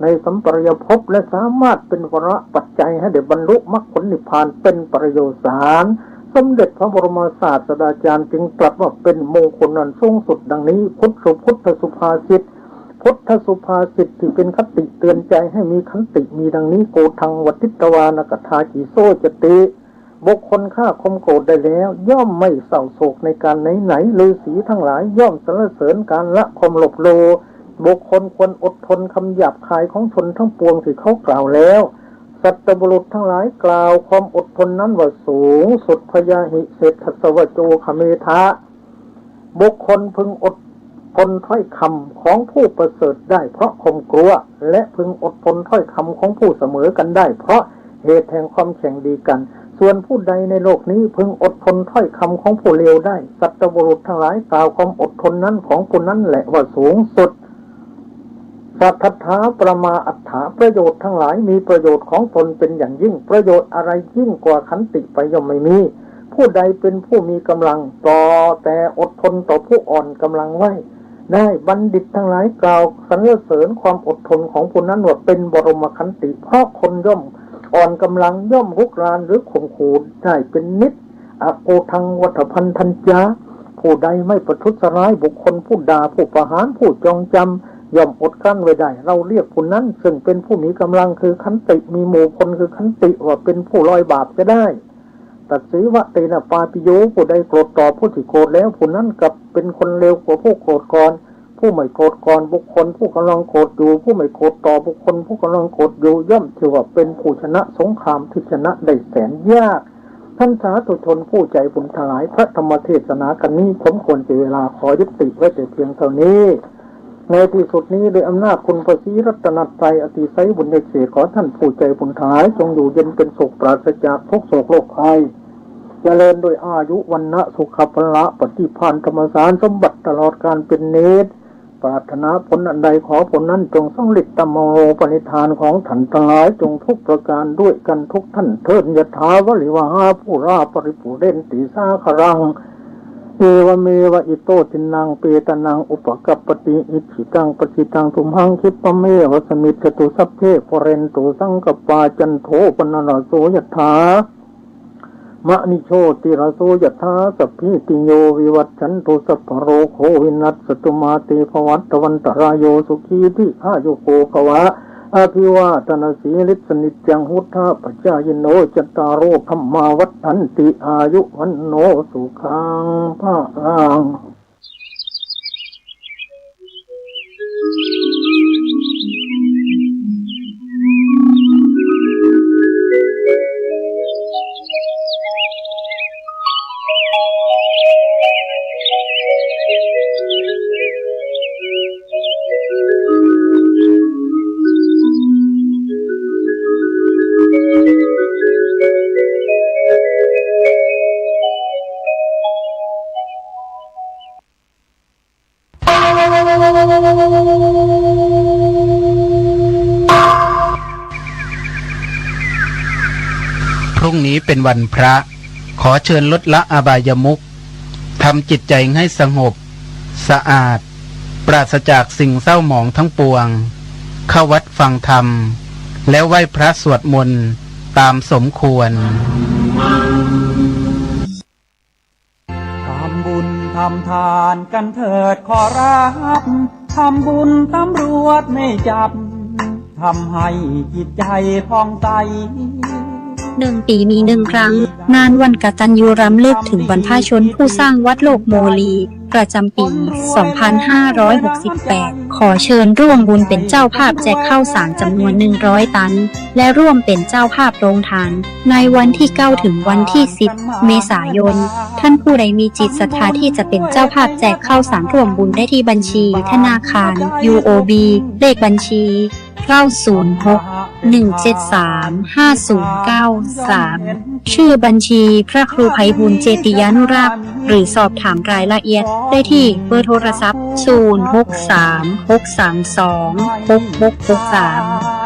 Speaker 2: ในสัมปรายภพและสามารถเป็นวาระปัจจัยให้ได้บรรลุมรรคผลนิพพานเป็นประโยชน์สารสมเด็จพระบรมศาสดาจารย์จึงตรัสว่าเป็นมงคลอันสูงสุดดังนี้พุทธสุภาษิตที่เป็นคติเตือนใจให้มีขันติมีดังนี้โกทังวัตติตวานกถาจิโซจติบุคคลฆ่าข่มโกรธได้แล้วย่อมไม่เศร้าโศกในการไหนฤาษีทั้งหลายย่อมสรรเสริญการละความหลบโลบุคคลควรอดทนคำหยาบคายของชนทั้งปวงที่เขากล่าวแล้วสัตบุรุษทั้งหลายกล่าวความอดทนนั้นว่าสูงสุดพยาหิเศรษฐสวโจคเมธะบุคคลพึงอดทนถ้อยคำของผู้ประเสริฐได้เพราะข่มกลัวและพึงอดทนถ้อยคำของผู้เสมอกันได้เพราะเหตุแห่งความแข่งดีกัน ส่วนผู้ใดในโลกนี้พึงอดทนถ้อยคำของผู้เลวได้สัตบุรุษทั้งหลายกล่าวความอดทนนั้นของผู้นั้นแหละว่าสูงสุดสัทธาประมาอัฏฐาประโยชน์ทั้งหลายมีประโยชน์ของตนเป็นอย่างยิ่งประโยชน์อะไรยิ่งกว่าขันติไปย่อมไม่มีผู้ใดเป็นผู้มีกำลังต่อแต่อดทนต่อผู้อ่อนกำลังไว้ได้บัณฑิตทั้งหลายกล่าวสรรเสริญความอดทนของผู้นั้นว่าเป็นบรมขันติเพราะคนย่อมอ่อนกำลังย่อมรุกรานหรือข่มขู่ได้เป็นนิดอโปทังวัฏพันธัญญาผู้ใดไม่ประทุษร้ายบุคคลผู้ด่าผู้ประหารผู้จองจำย่อมอดกลั้นไว้ได้เราเรียกผู้นั้นซึ่งเป็นผู้มีกำลังคือขันติมีหมู่คนคือขันติว่าเป็นผู้ลอยบาปจะได้ตัดสีวะเตนะปาปิโยผู้ใดโกรธต่อผู้ที่โกรธแล้วผู้นั้นกับเป็นคนเลวกว่าผู้โกรธก่อนผู้ไม่โกรธก่อนบุคคลผู้กำลังโกรธอยู่ผู้ไม่โกรธต่อบุคคลผู้กำลังโกรธอยู่ย่อมถือว่าเป็นผู้ชนะสงครามที่ชนะได้แสนยากท่านสาธุชนผู้ใจบุญทั้งหลายพระธรรมเทศนากันนี้สมควรเจเวลาขอยุติไว้แต่เพียงเท่านี้ในที่สุดนี้โดยอำนาจคุณพระศรีรัตนตรัยอติไสยบุญญาเขตขอท่านผู้ใจบุญทั้งหลายจงอยู่เย็นเป็นสุขปราศจากทุกโศกโรคภัยเจริญโดยอายุวันนะสุขภละปฏิภาณธรรมสารสมบัติตลอดการเป็นเนตรปรารถนาผลอันใดขอผลนั้นจงสำเร็จตามโมปณิธานของท่านทั้งหลายจงทุกประการด้วยกันทุกท่านเทิดยถาวริวหาผู้ราปริปุเรนติสาครังเอวเมวะอิโตทินังเปตนังอุปกัปปติอิจิตังปจิตังทุมหังคิปะเมวะสมิจตุสัพเพปเรนตุสังกปาจันโทปนรโสยถามะนิโชติระโสยถาสัพพิติโยวิวัตชันตุสัพพโรโควินัสสตุมาเตภวัตวันตรายโยสุขีทิอายุโกภวะอภิวาทนาสีลิสนิจังหุทธาปัจจายโนจตารโอธัมมาวัฏฐันติอายุวันโนสุขังภะลัง
Speaker 3: พรุ่งนี้เป็นวันพระขอเชิญลดละอบายมุขทำจิตใจให้สงบสะอาดปราศจากสิ่งเศร้าหมองทั้งปวงเข้าวัดฟังธรรมแล้วไหว้พระสวดมนต์ตามสมควร
Speaker 4: ทำบุญทำทานกันเถิดขอรับทำบุญตำรวจไม่จับทำให้จิตใจผ่องใส
Speaker 5: 1 ปีมี1 ครั้งงานวันกตัญญูรำลึกถึงบรรพชนผู้สร้างวัดโลกโมลีประจำปี 2568 ขอเชิญร่วมบุญเป็นเจ้าภาพแจกข้าวสารจำนวน100 ตันและร่วมเป็นเจ้าภาพโรงทานในวันที่ 9 ถึงวันที่ 10 เมษายนท่านผู้ใดมีจิตศรัทธาที่จะเป็นเจ้าภาพแจกข้าวสารร่วมบุญได้ที่บัญชีธนาคาร UOB เลขบัญชี906-173-5093 ชื่อบัญชีพระครูไพบูลย์เจติยานุรักษ์หรือสอบถามรายละเอียดได้ที่เบอร์โทรศัพท์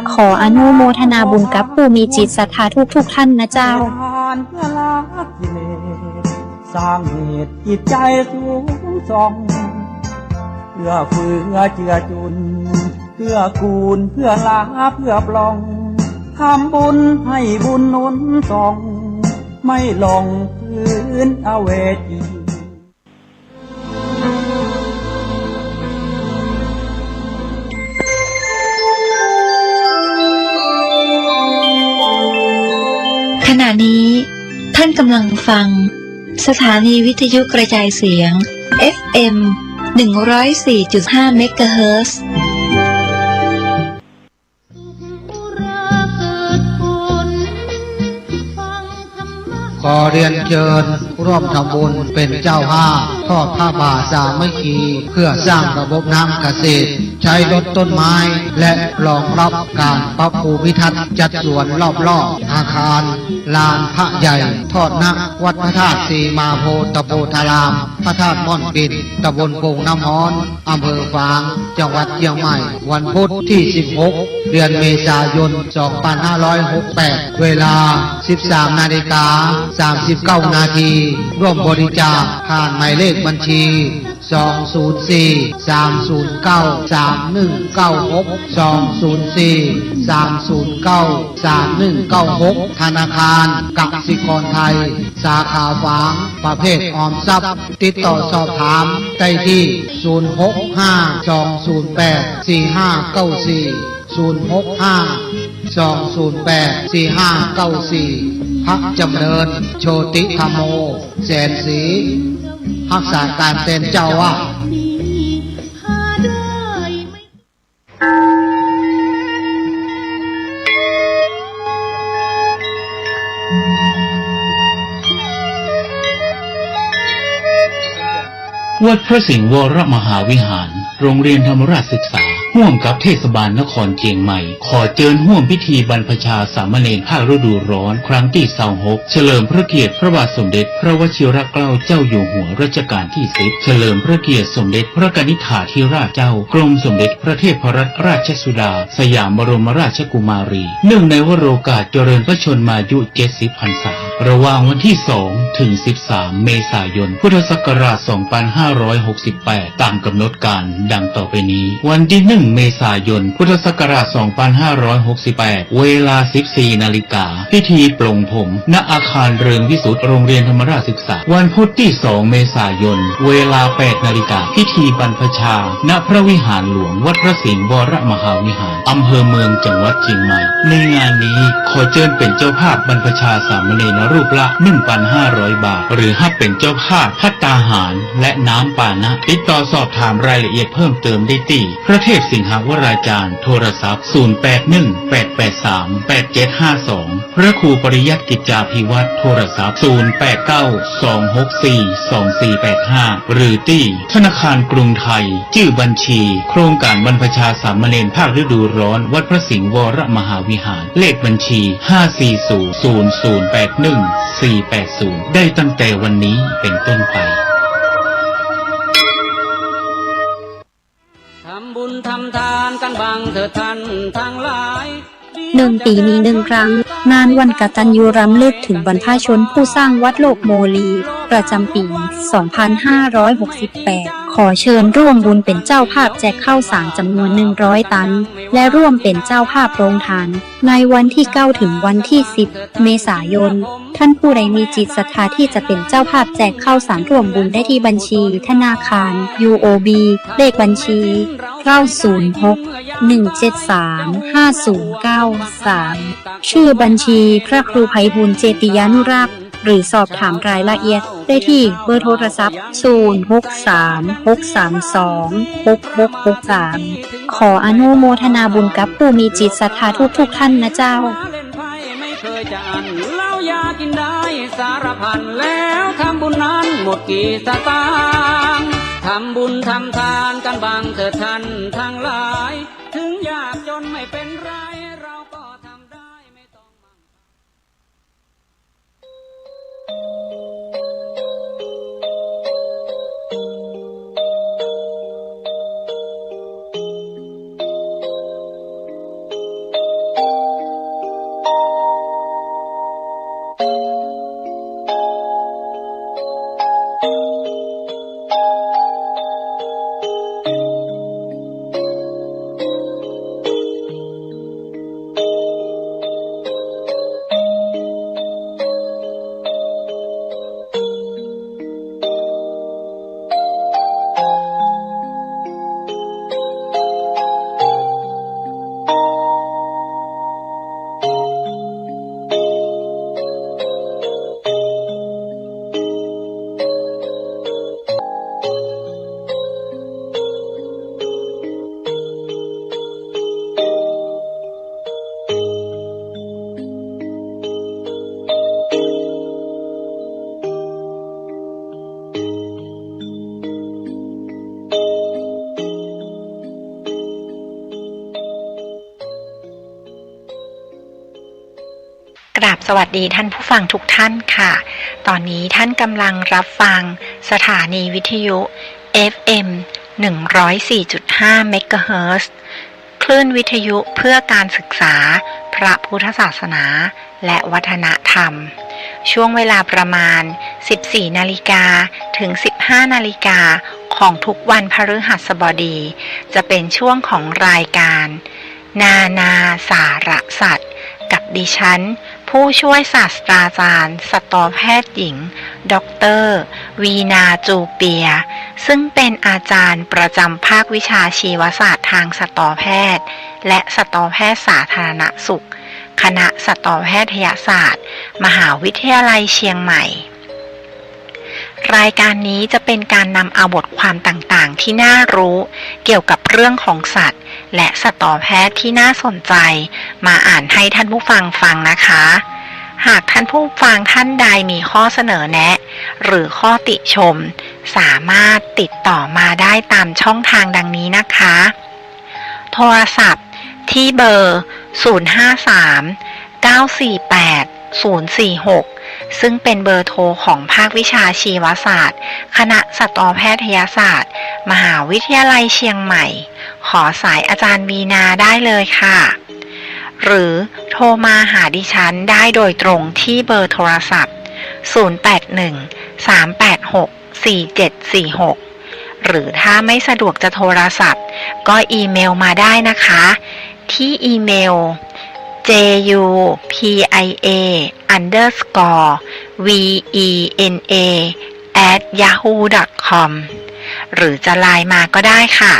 Speaker 5: 0636326663 ขออนุโมทนาบุญกับผู้มีจิตศรัทธาทุกท่านนะเจ้า
Speaker 4: สร้างเหตุจิตใจสูงส่องเพื่อเจือจุนเพื่อกูลเพื่อลาเพื่อปลองทำบุญให้บุญนุนส่องไม่ลงพื้นอเวจี
Speaker 6: ขณะนี้ท่านกำลังฟังสถานีวิทยุกระจายเสียง FM 104.5 เมกะเฮิรตซ์
Speaker 3: ขอเรียนเชิญ
Speaker 7: ร่วมทำบุญเป็นเจ้าภาพทอดผ้าป่าสามัคคีเพื่อสร้างระบบน้ำเกษตรใช้รดต้นไม้และรองรับการปรับปรุงพิทัศน์จัดสวนรอบๆอาคารลานพระใหญ่ทอดนักวัดพระธาตุสีมาโพตะโพธารามพระธาตุม่อนปิดตำบลโป่งน้ำฮ้อนอำเภอฝางจังหวัดเชียงใหม่วันพุธที่ 16 เดือนเมษายน 2568 เวลา 13:39 นาทีร่วมบริจาคผ่านหมายเลขบัญชี 204-309-3196 ธนาคารกสิกรไทยสาขาฝางประเภทออมทรัพย์ติดต่อสอบถามได้ที่ 065-208-4594 พักจำเริญโชติธรรมโมแสนศรีรักษาการเป็นเจ้าวาด
Speaker 1: วัดพระสิงห์วรมหาวิหารโรงเรียนธรรมราชศึกษาร่วมกับเทศบาลนครเชียงใหม่ขอเชิญร่วมพิธีบรรพชาสามเณรภาคฤดูร้อนครั้งที่26เฉลิมพระเกียรติพระบาทสมเด็จพระวชิรเกล้าเจ้าอยู่หัวรัชกาลที่10เฉลิมพระเกียรติสมเด็จพระกนิษฐาธิราชเจ้ากรมสมเด็จพระเทพรัตนราชสุดาสยามบรมราชกุมารีเนื่องในวโรกาสเจริญพระชนมายุ70 พรรษาระหว่างวันที่2ถึง13เมษายนพุทธศักราช2568ตามกำหนดการดังต่อไปนี้วันที่1เมษายนพุทธศักราช2568เวลา 14 นาฬิกาพิธีปลงผมณอาคารเริงวิสุทธิ์โรงเรียนธรรมราชศึกษาวันพุธที่2เมษายนเวลา 8 นาฬิกาพิธีบรรพชาณพระวิหารหลวงวัดพระสิงห์วรมหาวิหารอำเภอเมืองจังหวัดเชียงใหม่ในงานนี้ขอเชิญเป็นเจ้าภาพบรรพชาสามเณรรูปละ 1,500 บาทหรือถ้าเป็นเจ้าภาพภัตตาหารและน้ำปานะติดต่อสอบถามรายละเอียดเพิ่มเติมได้ที่พระเทพสิงหวราจารย์โทรศัพท์ 0818838752 พระครูปริยัติกิจจาภิวัตรโทรศัพท์ 0892642485 หรือที่ธนาคารกรุงไทยชื่อบัญชีโครงการบรรพชาสามเณรภาคฤดูร้อนวัดพระสิงห์วรมหาวิหารเลขบัญชี 5400081 ได้ตั้งแต่วันนี้เป็นต้นไป
Speaker 4: ทำบุญทำทานกันบังเถิดท่านทั้งหลาย
Speaker 5: 1 ปีมี1 ครั้งงานวันกตัญญูรำลึกถึงบรรพชนผู้สร้างวัดโลกโมลีประจำปี 2568 ขอเชิญร่วมบุญเป็นเจ้าภาพแจกข้าวสารจำนวน100 ตันและร่วมเป็นเจ้าภาพโรงทานในวันที่9ถึงวันที่10เมษายนท่านผู้ใดมีจิตศรัทธาที่จะเป็นเจ้าภาพแจกข้าวสารร่วมบุญได้ที่บัญชีธนาคาร UOB เลขบัญชี906-173-5093ชื่อบัญชีพระครูไพบูลย์เจติยานุรักษ์หรือสอบถามรายละเอียดได้ที่เบอร์โทรศัพท์0636326663ขออนุโมทนาบุญกับผู้มีจิตศรัทธาทุกท่านนะเจ้า
Speaker 4: ไม่เคยจะอันเล่ายากินได้สารพันแล้วทำบุญนั้นหมดกี่สตางค์ทำบุญทำทานกันบางเถิดท่านทั้งหลายถึงยากจนไม่เป็นไรเราก็ทำได้ไม่ต้องมั่ง
Speaker 8: กราบสวัสดีท่านผู้ฟังทุกท่านค่ะตอนนี้ท่านกำลังรับฟังสถานีวิทยุ FM 104.5 เมกะเฮิรตซ์คลื่นวิทยุเพื่อการศึกษาพระพุทธศาสนาและวัฒนธรรมช่วงเวลาประมาณ 14 นาฬิกาถึง 15 นาฬิกาของทุกวันพฤหัสบดีจะเป็นช่วงของรายการนาสารสัตว์กับดิฉันผู้ช่วยศาสตราจารย์สัตวแพทย์หญิงดร.วีนาจูเปียซึ่งเป็นอาจารย์ประจำภาควิชาชีวศาสตร์ทางสัตวแพทย์และสัตวแพทย์สาธารณสุขคณะสัตวแพทยศาสตร์มหาวิทยาลัยเชียงใหม่รายการนี้จะเป็นการนำเอาบทความต่างๆที่น่ารู้เกี่ยวกับเรื่องของสัตว์และสัตวแพทย์ที่น่าสนใจมาอ่านให้ท่านผู้ฟังฟังนะคะหากท่านผู้ฟังท่านใดมีข้อเสนอแนะหรือข้อติชมสามารถติดต่อมาได้ตามช่องทางดังนี้นะคะโทรศัพท์ที่เบอร์ 053-948-046 ซึ่งเป็นเบอร์โทรของภาควิชาชีวศาสตร์คณะสัตวแพทยศาสตร์มหาวิทยาลัยเชียงใหม่ขอสายอาจารย์วีนาได้เลยค่ะหรือโทรมาหาดิฉันได้โดยตรงที่เบอร์โทรศัพท์ 081-386-4746 หรือถ้าไม่สะดวกจะโทรศัพท์ก็อีเมลมาได้นะคะที่อีเมล jupia_vena@yahoo.com หรือจะไลน์มาก็ได้ค่ะ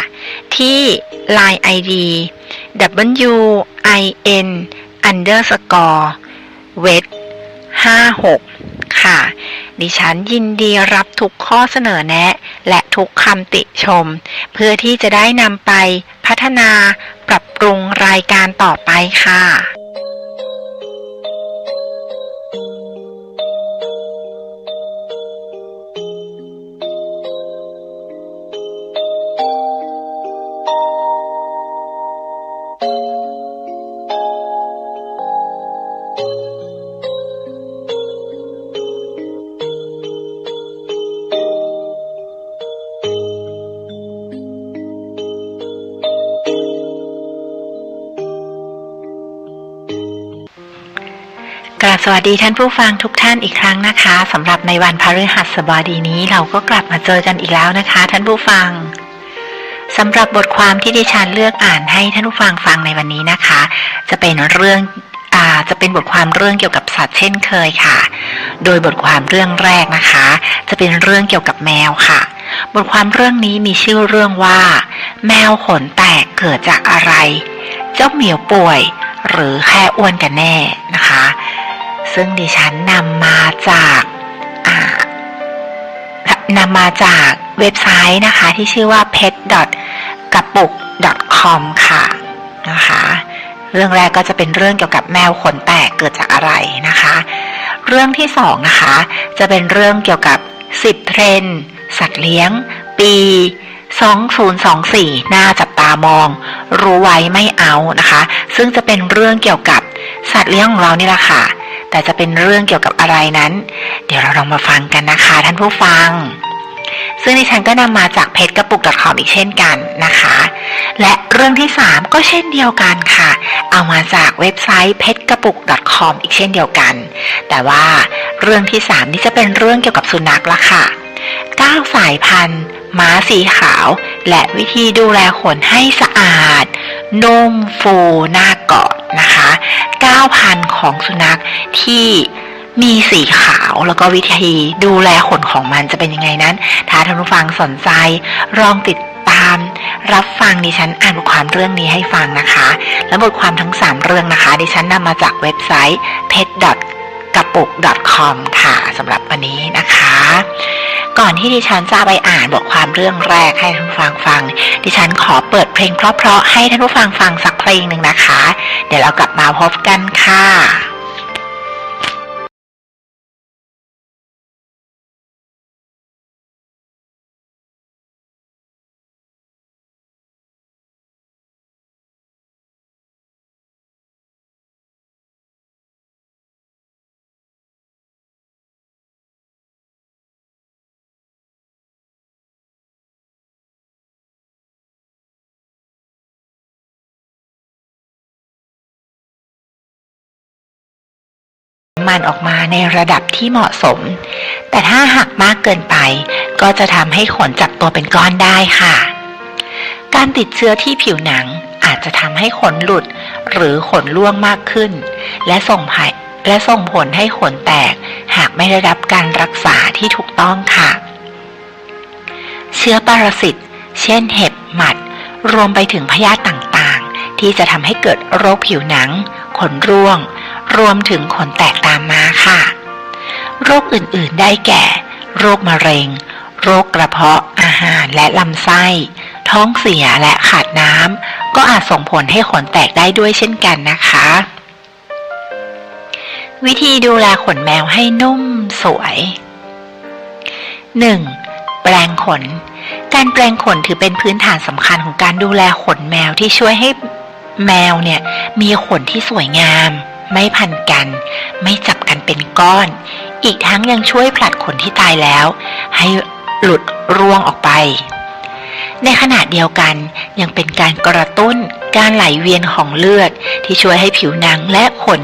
Speaker 8: ที่ Line ID win_vet56 ค่ะดิฉันยินดีรับทุกข้อเสนอแนะและทุกคำติชมเพื่อที่จะได้นำไปพัฒนาปรับปรุงรายการต่อไปค่ะกราบสวัสดีท่านผู้ฟังทุกท่านอีกครั้งนะคะสำหรับในวันพฤหัสบดีนี้เราก็กลับมาเจอกันอีกแล้วนะคะท่านผู้ฟังสำหรับบทความที่ดิฉันเลือกอ่านให้ท่านผู้ฟังฟังในวันนี้นะคะจะเป็นบทความเรื่องเกี่ยวกับสัตว์เช่นเคยค่ะโดยบทความเรื่องแรกนะคะจะเป็นเรื่องเกี่ยวกับแมวค่ะบทความเรื่องนี้มีชื่อเรื่องว่าแมวขนแตกเกิดจากอะไรเจ้าเหมียวป่วยหรือแค่อ้วนกันแน่นะคะซึ่งดิฉันนำมาจากเว็บไซต์นะคะที่ชื่อว่า pet.kapuk.com ค่ะนะคะเรื่องแรกก็จะเป็นเรื่องเกี่ยวกับแมวขนแตกเกิดจากอะไรนะคะเรื่องที่สองนะคะจะเป็นเรื่องเกี่ยวกับ10เทรนด์สัตว์เลี้ยงปี2024น่าจับตามองรู้ไว้ไม่เอานะคะซึ่งจะเป็นเรื่องเกี่ยวกับสัตว์เลี้ยงของเรานี่แหละค่ะแต่จะเป็นเรื่องเกี่ยวกับอะไรนั้นเดี๋ยวเราลองมาฟังกันนะคะท่านผู้ฟังซึ่งดิฉันก็นำมาจากเพจกระปุก .com อีกเช่นกันนะคะและเรื่องที่3ก็เช่นเดียวกันค่ะเอามาจากเว็บไซต์เพจกระปุก .com อีกเช่นเดียวกันแต่ว่าเรื่องที่3นี่จะเป็นเรื่องเกี่ยวกับสุนัขละค่ะ9สายพันธุ์ม้าสีขาวและวิธีดูแลขนให้สะอาดนุ่มฟูน่าเกาะนะคะ9,000ของสุนัขที่มีสีขาวแล้วก็วิธีดูแลขนของมันจะเป็นยังไงนั้นถ้าท่านผู้ฟังสนใจลองติดตามรับฟังดิฉันอ่านบทความเรื่องนี้ให้ฟังนะคะและบทความทั้ง3เรื่องนะคะดิฉันนำมาจากเว็บไซต์ pet.kapuk.com ค่ะสำหรับวันนี้นะคะก่อนที่ดิฉันจะไปอ่านบทความเรื่องแรกให้ท่านผู้ฟังฟังดิฉันขอเปิดเพลงเพราะๆให้ท่านผู้ฟังฟังสักเพลงหนึ่งนะคะเดี๋ยวเรากลับมาพบกันค่ะ มันออกมาในระดับที่เหมาะสมแต่ถ้าหักมากเกินไปก็จะทำให้ขนจับตัวเป็นก้อนได้ค่ะการติดเชื้อที่ผิวหนังอาจจะทำให้ขนหลุดหรือขนร่วงมากขึ้นและส่งผลให้ขนแตกหากไม่ได้รับการรักษาที่ถูกต้องค่ะเชื้อปรสิตเช่นเห็บหมัดรวมไปถึงพยาธิต่างๆที่จะทำให้เกิดโรคผิวหนังขนร่วงรวมถึงขนแตกตามมาค่ะโรคอื่นๆได้แก่โรคมะเร็งโรคกระเพาะอาหารและลำไส้ท้องเสียและขาดน้ำก็อาจส่งผลให้ขนแตกได้ด้วยเช่นกันนะคะวิธีดูแลขนแมวให้นุ่มสวย 1. แปรงขนการแปรงขนถือเป็นพื้นฐานสำคัญของการดูแลขนแมวที่ช่วยให้แมวเนี่ยมีขนที่สวยงามไม่พันกันไม่จับกันเป็นก้อนอีกทั้งยังช่วยผลัดขนที่ตายแล้วให้หลุดร่วงออกไปในขณะเดียวกันยังเป็นการกระตุ้นการไหลเวียนของเลือดที่ช่วยให้ผิวหนังและขน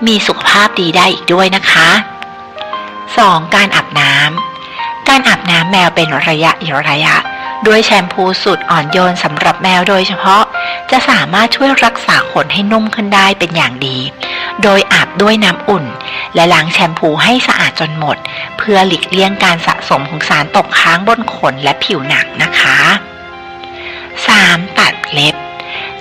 Speaker 8: มีสุขภาพดีได้อีกด้วยนะคะ 2. การอาบน้ำการอาบน้ำแมวเป็นระยะด้วยแชมพูสูตรอ่อนโยนสำหรับแมวโดยเฉพาะจะสามารถช่วยรักษาขนให้นุ่มขึ้นได้เป็นอย่างดีโดยอาบด้วยน้ำอุ่นและล้างแชมพูให้สะอาดจนหมดเพื่อหลีกเลี่ยงการสะสมของสารตกค้างบนขนและผิวหนังนะคะ 3. ตัดเล็บ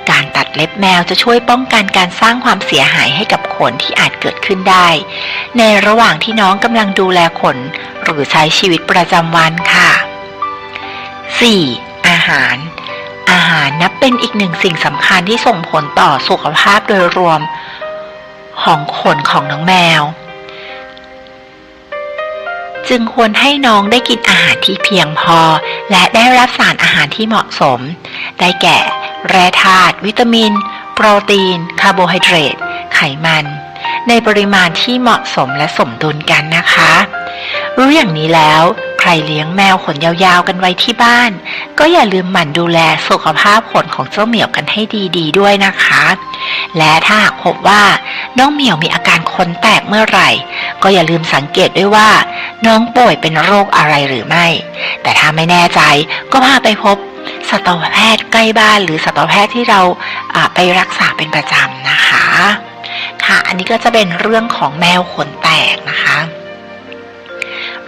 Speaker 8: การตัดเล็บแมวจะช่วยป้องกันการสร้างความเสียหายให้กับขนที่อาจเกิดขึ้นได้ในระหว่างที่น้องกำลังดูแลขนหรือใช้ชีวิตประจำวันค่ะ 4. อาหารนับเป็นอีกหนึ่งสิ่งสำคัญที่ส่งผลต่อสุขภาพโดยรวมของขนของน้องแมวจึงควรให้น้องได้กินอาหารที่เพียงพอและได้รับสารอาหารที่เหมาะสมได้แก่แร่ธาตุวิตามินโปรตีนคาร์โบไฮเดรตไขมันในปริมาณที่เหมาะสมและสมดุลกันนะคะรู้อย่างนี้แล้วใครเลี้ยงแมวขนยาวๆกันไว้ที่บ้านก็อย่าลืมหมั่นดูแลสุขภาพขนของเจ้าเหมียวกันให้ดีๆด้วยนะคะและถ้าหากพบว่าน้องเหมียวมีอาการขนแตกเมื่อไหร่ก็อย่าลืมสังเกตด้วยว่าน้องป่วยเป็นโรคอะไรหรือไม่แต่ถ้าไม่แน่ใจก็พาไปพบสัตวแพทย์ใกล้บ้านหรือสัตวแพทย์ที่เราไปรักษาเป็นประจำนะคะค่ะอันนี้ก็จะเป็นเรื่องของแมวขนแตกนะคะ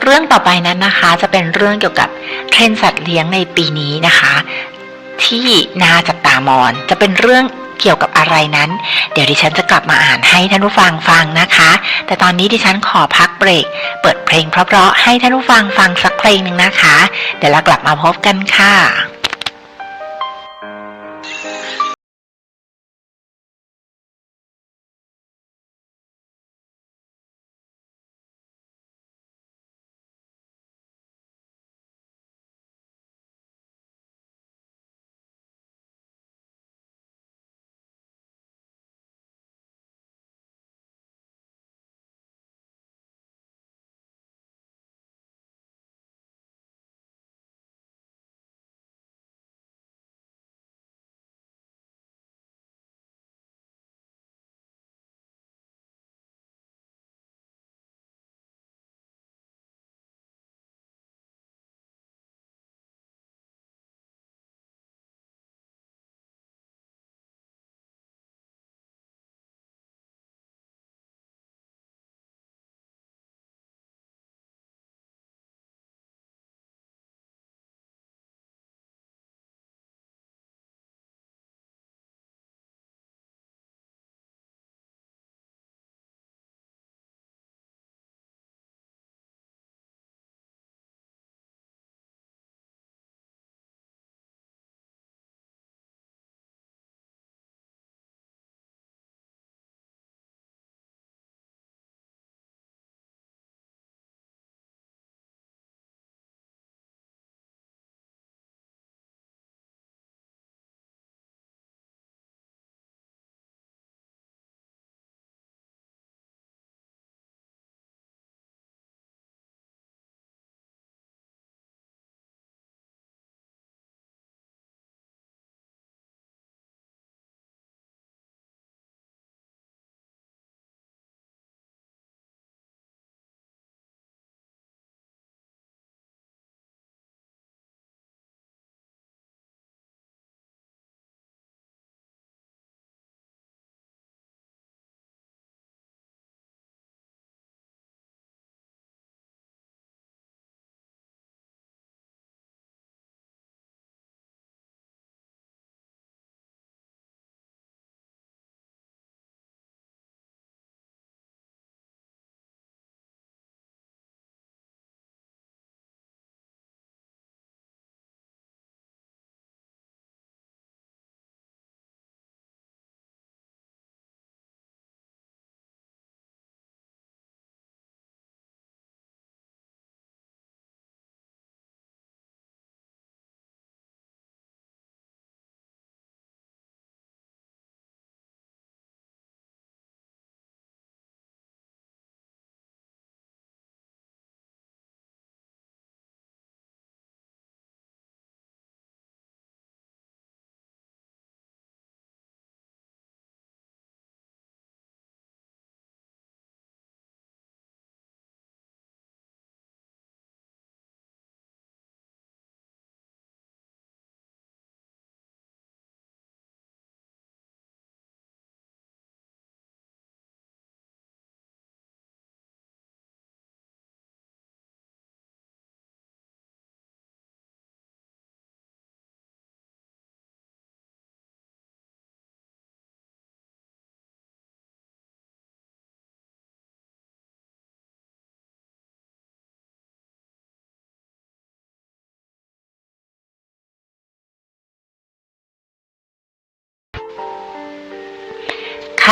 Speaker 8: เรื่องต่อไปนั้นนะคะจะเป็นเรื่องเกี่ยวกับเทรนด์สัตว์เลี้ยงในปีนี้นะคะที่น่าจับตามองจะเป็นเรื่องเกี่ยวกับอะไรนั้นเดี๋ยวดิฉันจะกลับมาอ่านให้ท่านผู้ฟังฟังนะคะแต่ตอนนี้ดิฉันขอพักเบรกเปิดเพลงเพราะๆให้ท่านผู้ฟังฟังสักเพลงหนึ่งนะคะเดี๋ยวเรากลับมาพบกันค่ะ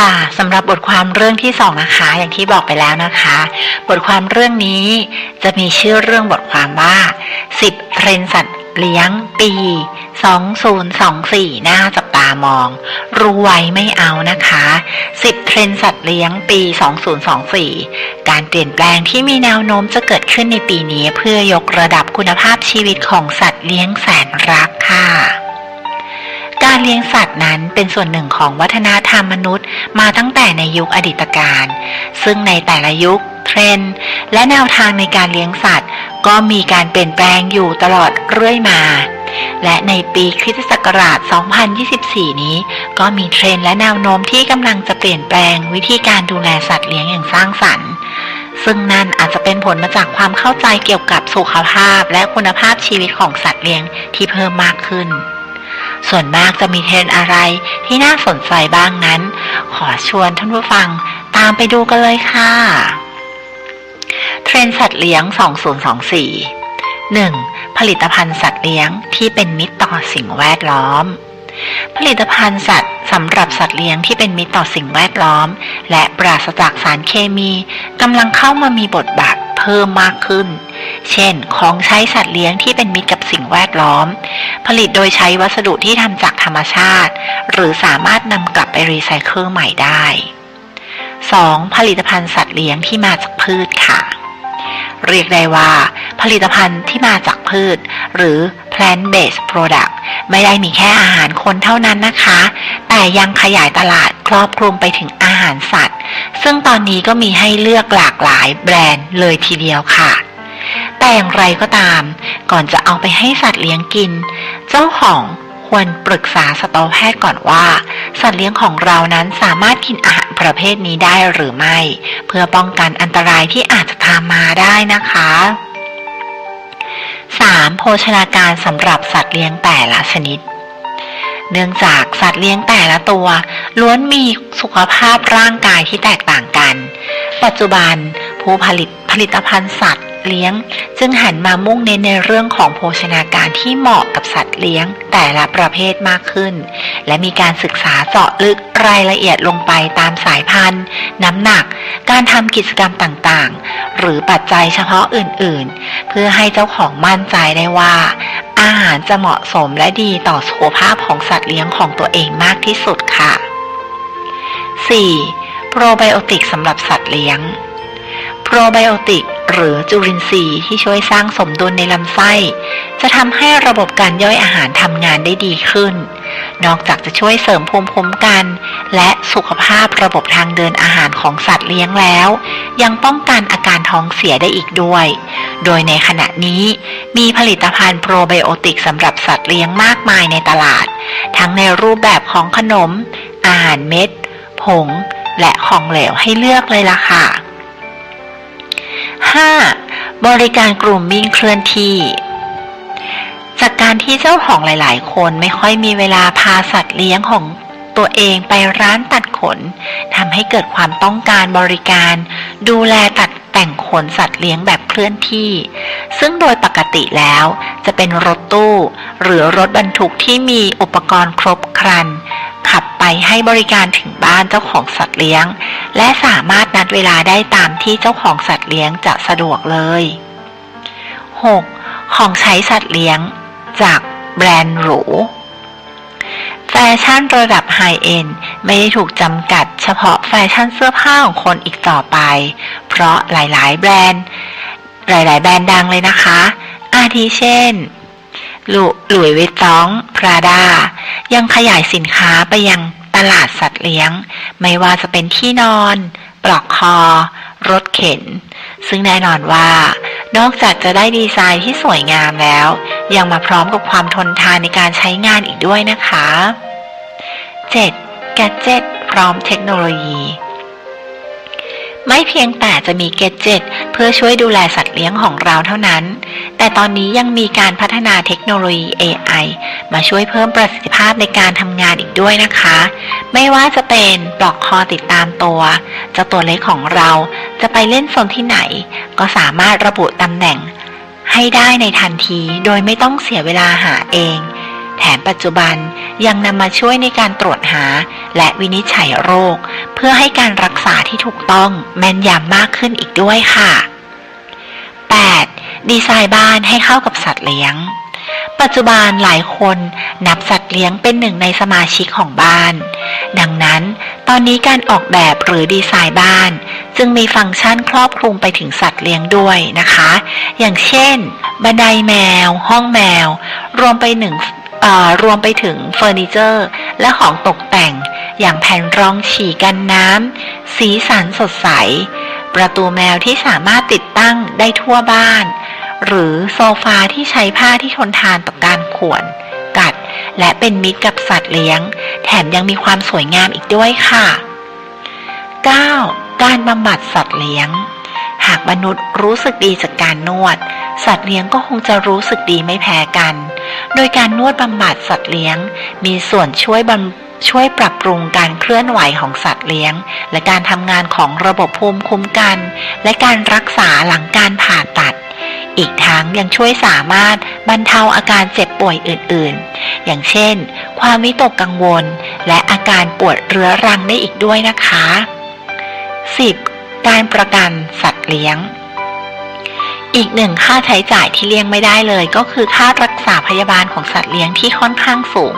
Speaker 8: ค่ะสำหรับบทความเรื่องที่2นะคะอย่างที่บอกไปแล้วนะคะบทความเรื่องนี้จะมีชื่อเรื่องบทความว่า10เทรนด์สัตว์เลี้ยงปี2024น่าจับตามองรู้ไว้ไม่เอานะคะ10เทรนด์สัตว์เลี้ยงปี2024การเปลี่ยนแปลงที่มีแนวโน้มจะเกิดขึ้นในปีนี้เพื่อยกระดับคุณภาพชีวิตของสัตว์เลี้ยงแสนรักค่ะการเลี้ยงสัตว์นั้นเป็นส่วนหนึ่งของวัฒนธรรมมนุษย์มาตั้งแต่ในยุคอดีตการซึ่งในแต่ละยุคเทรนด์และแนวทางในการเลี้ยงสัตว์ก็มีการเปลี่ยนแปลงอยู่ตลอดเรื่อยมาและในปีคริสตศักราช 2024 นี้ก็มีเทรนด์และแนวโน้มที่กำลังจะเปลี่ยนแปลงวิธีการดูแลสัตว์เลี้ยงอย่างสร้างสรรค์ซึ่งนั่นอาจจะเป็นผลมาจากความเข้าใจเกี่ยวกับสุขภาพและคุณภาพชีวิตของสัตว์เลี้ยงที่เพิ่มมากขึ้นส่วนมากจะมีเทรนด์อะไรที่น่าสนใจบ้างนั้นขอชวนท่านผู้ฟังตามไปดูกันเลยค่ะเทรนด์สัตว์เลี้ยง2024 1. ผลิตภัณฑ์สัตว์เลี้ยงที่เป็นมิตรต่อสิ่งแวดล้อมผลิตภัณฑ์สัตว์สำหรับสัตว์เลี้ยงที่เป็นมิตรต่อสิ่งแวดล้อมและปราศจากสารเคมีกำลังเข้ามามีบทบาทเพิ่มมากขึ้นเช่นของใช้สัตว์เลี้ยงที่เป็นมิตรกับสิ่งแวดล้อมผลิตโดยใช้วัสดุที่ทำจากธรรมชาติหรือสามารถนำกลับไปรีไซเคิลใหม่ได้ 2. ผลิตภัณฑ์สัตว์เลี้ยงที่มาจากพืชค่ะเรียกได้ว่าผลิตภัณฑ์ที่มาจากพืชหรือ plant-based product ไม่ได้มีแค่อาหารคนเท่านั้นนะคะแต่ยังขยายตลาดครอบคลุมไปถึงอาหารสัตว์ซึ่งตอนนี้ก็มีให้เลือกหลากหลายแบรนด์เลยทีเดียวค่ะแต่อย่างไรก็ตามก่อนจะเอาไปให้สัตว์เลี้ยงกินเจ้าของควรปรึกษาสัตวแพทย์ก่อนว่าสัตว์เลี้ยงของเรานั้นสามารถกินอาหารประเภทนี้ได้หรือไม่เพื่อป้องกันอันตรายที่อาจจะตามมาได้นะคะ 3. โภชนาการสำหรับสัตว์เลี้ยงแต่ละชนิดเนื่องจากสัตว์เลี้ยงแต่ละตัวล้วนมีสุขภาพร่างกายที่แตกต่างกันปัจจุบันผู้ผลิตภัณฑ์สัตว์เลี้ยงจึงหันมามุ่งเน้นในเรื่องของโภชนาการที่เหมาะกับสัตว์เลี้ยงแต่ละประเภทมากขึ้นและมีการศึกษาเจาะลึกรายละเอียดลงไปตามสายพันธุ์น้ำหนักการทำกิจกรรมต่างๆหรือปัจจัยเฉพาะอื่นๆเพื่อให้เจ้าของมั่นใจได้ว่าอาหารจะเหมาะสมและดีต่อสุขภาพของสัตว์เลี้ยงของตัวเองมากที่สุดค่ะ 4. โปรไบโอติกสำหรับสัตว์เลี้ยงโปรไบโอติกหรือจุลินทรีย์ที่ช่วยสร้างสมดุลในลำไส้จะทำให้ระบบการย่อยอาหารทำงานได้ดีขึ้นนอกจากจะช่วยเสริมภูมิคุ้มกันและสุขภาพระบบทางเดินอาหารของสัตว์เลี้ยงแล้วยังป้องกันอาการท้องเสียได้อีกด้วยโดยในขณะนี้มีผลิตภัณฑ์โปรไบโอติกสำหรับสัตว์เลี้ยงมากมายในตลาดทั้งในรูปแบบของขนมอาหารเม็ดผงและของเหลวให้เลือกเลยล่ะค่ะ 5. บริการกรูมมิ่งเคลื่อนที่จากการที่เจ้าของหลายๆคนไม่ค่อยมีเวลาพาสัตว์เลี้ยงของตัวเองไปร้านตัดขนทำให้เกิดความต้องการบริการดูแลตัดแต่งขนสัตว์เลี้ยงแบบเคลื่อนที่ซึ่งโดยปกติแล้วจะเป็นรถตู้หรือรถบรรทุกที่มีอุปกรณ์ครบครันขับไปให้บริการถึงบ้านเจ้าของสัตว์เลี้ยงและสามารถนัดเวลาได้ตามที่เจ้าของสัตว์เลี้ยงจะสะดวกเลย 6. ของใช้สัตว์เลี้ยงจากแบรนด์หรูแฟชั่นระดับไฮเอ็นด์ไม่ได้ถูกจำกัดเฉพาะแฟชั่นเสื้อผ้าของคนอีกต่อไปเพราะหลายๆแบรนด์ดังเลยนะคะอาทิเช่นหลุยส์วิตตองพราดายังขยายสินค้าไปยังตลาดสัตว์เลี้ยงไม่ว่าจะเป็นที่นอนปลอกคอรถเข็นซึ่งแน่นอนว่านอกจากจะได้ดีไซน์ที่สวยงามแล้วยังมาพร้อมกับความทนทานในการใช้งานอีกด้วยนะคะ 7. แกดเจ็ตพร้อมเทคโนโลยีไม่เพียงแต่จะมีแกดเจ็ตเพื่อช่วยดูแลสัตว์เลี้ยงของเราเท่านั้นแต่ตอนนี้ยังมีการพัฒนาเทคโนโลยี AI มาช่วยเพิ่มประสิทธิภาพในการทำงานอีกด้วยนะคะไม่ว่าจะเป็นปลอกคอติดตามตัวเจ้าตัวเล็กของเราจะไปเล่นโซนที่ไหนก็สามารถระบุตำแหน่งให้ได้ในทันทีโดยไม่ต้องเสียเวลาหาเองแ แถมปัจจุบันยังนำมาช่วยในการตรวจหาและวินิจฉัยโรคเพื่อให้การรักษาที่ถูกต้องแม่นยำมากขึ้นอีกด้วยค่ะ 8. ดีไซน์บ้านให้เข้ากับสัตว์เลี้ยงปัจจุบันหลายคนนับสัตว์เลี้ยงเป็นหนึ่งในสมาชิกของบ้านดังนั้นตอนนี้การออกแบบหรือดีไซน์บ้านจึงมีฟังก์ชันครอบคลุมไปถึงสัตว์เลี้ยงด้วยนะคะอย่างเช่นบันไดแมวห้องแมวรวมไปถึงเฟอร์นิเจอร์และของตกแต่งอย่างแผ่นรองฉี่กันน้ำสีสันสดใสประตูแมวที่สามารถติดตั้งได้ทั่วบ้านหรือโซฟาที่ใช้ผ้าที่ทนทานต่อการข่วนกัดและเป็นมิตรกับสัตว์เลี้ยงแถมยังมีความสวยงามอีกด้วยค่ะ 9. การบำบัดสัตว์เลี้ยงหากมนุษย์รู้สึกดีจากการนวดสัตว์เลี้ยงก็คงจะรู้สึกดีไม่แพ้กันโดยการนวดบำบัดสัตว์เลี้ยงมีส่วนช่วยปรับปรุงการเคลื่อนไหวของสัตว์เลี้ยงและการทำงานของระบบภูมิคุ้มกันและการรักษาหลังการผ่าตัดอีกทั้งยังช่วยสามารถบรรเทาอาการเจ็บป่วยอื่นๆอย่างเช่นความวิตกกังวลและอาการปวดเรื้อรังได้อีกด้วยนะคะ 10. การประกันสัตว์เลี้ยงอีกหนึ่งค่าใช้จ่ายที่เลี่ยงไม่ได้เลยก็คือค่ารักษาพยาบาลของสัตว์เลี้ยงที่ค่อนข้างสูง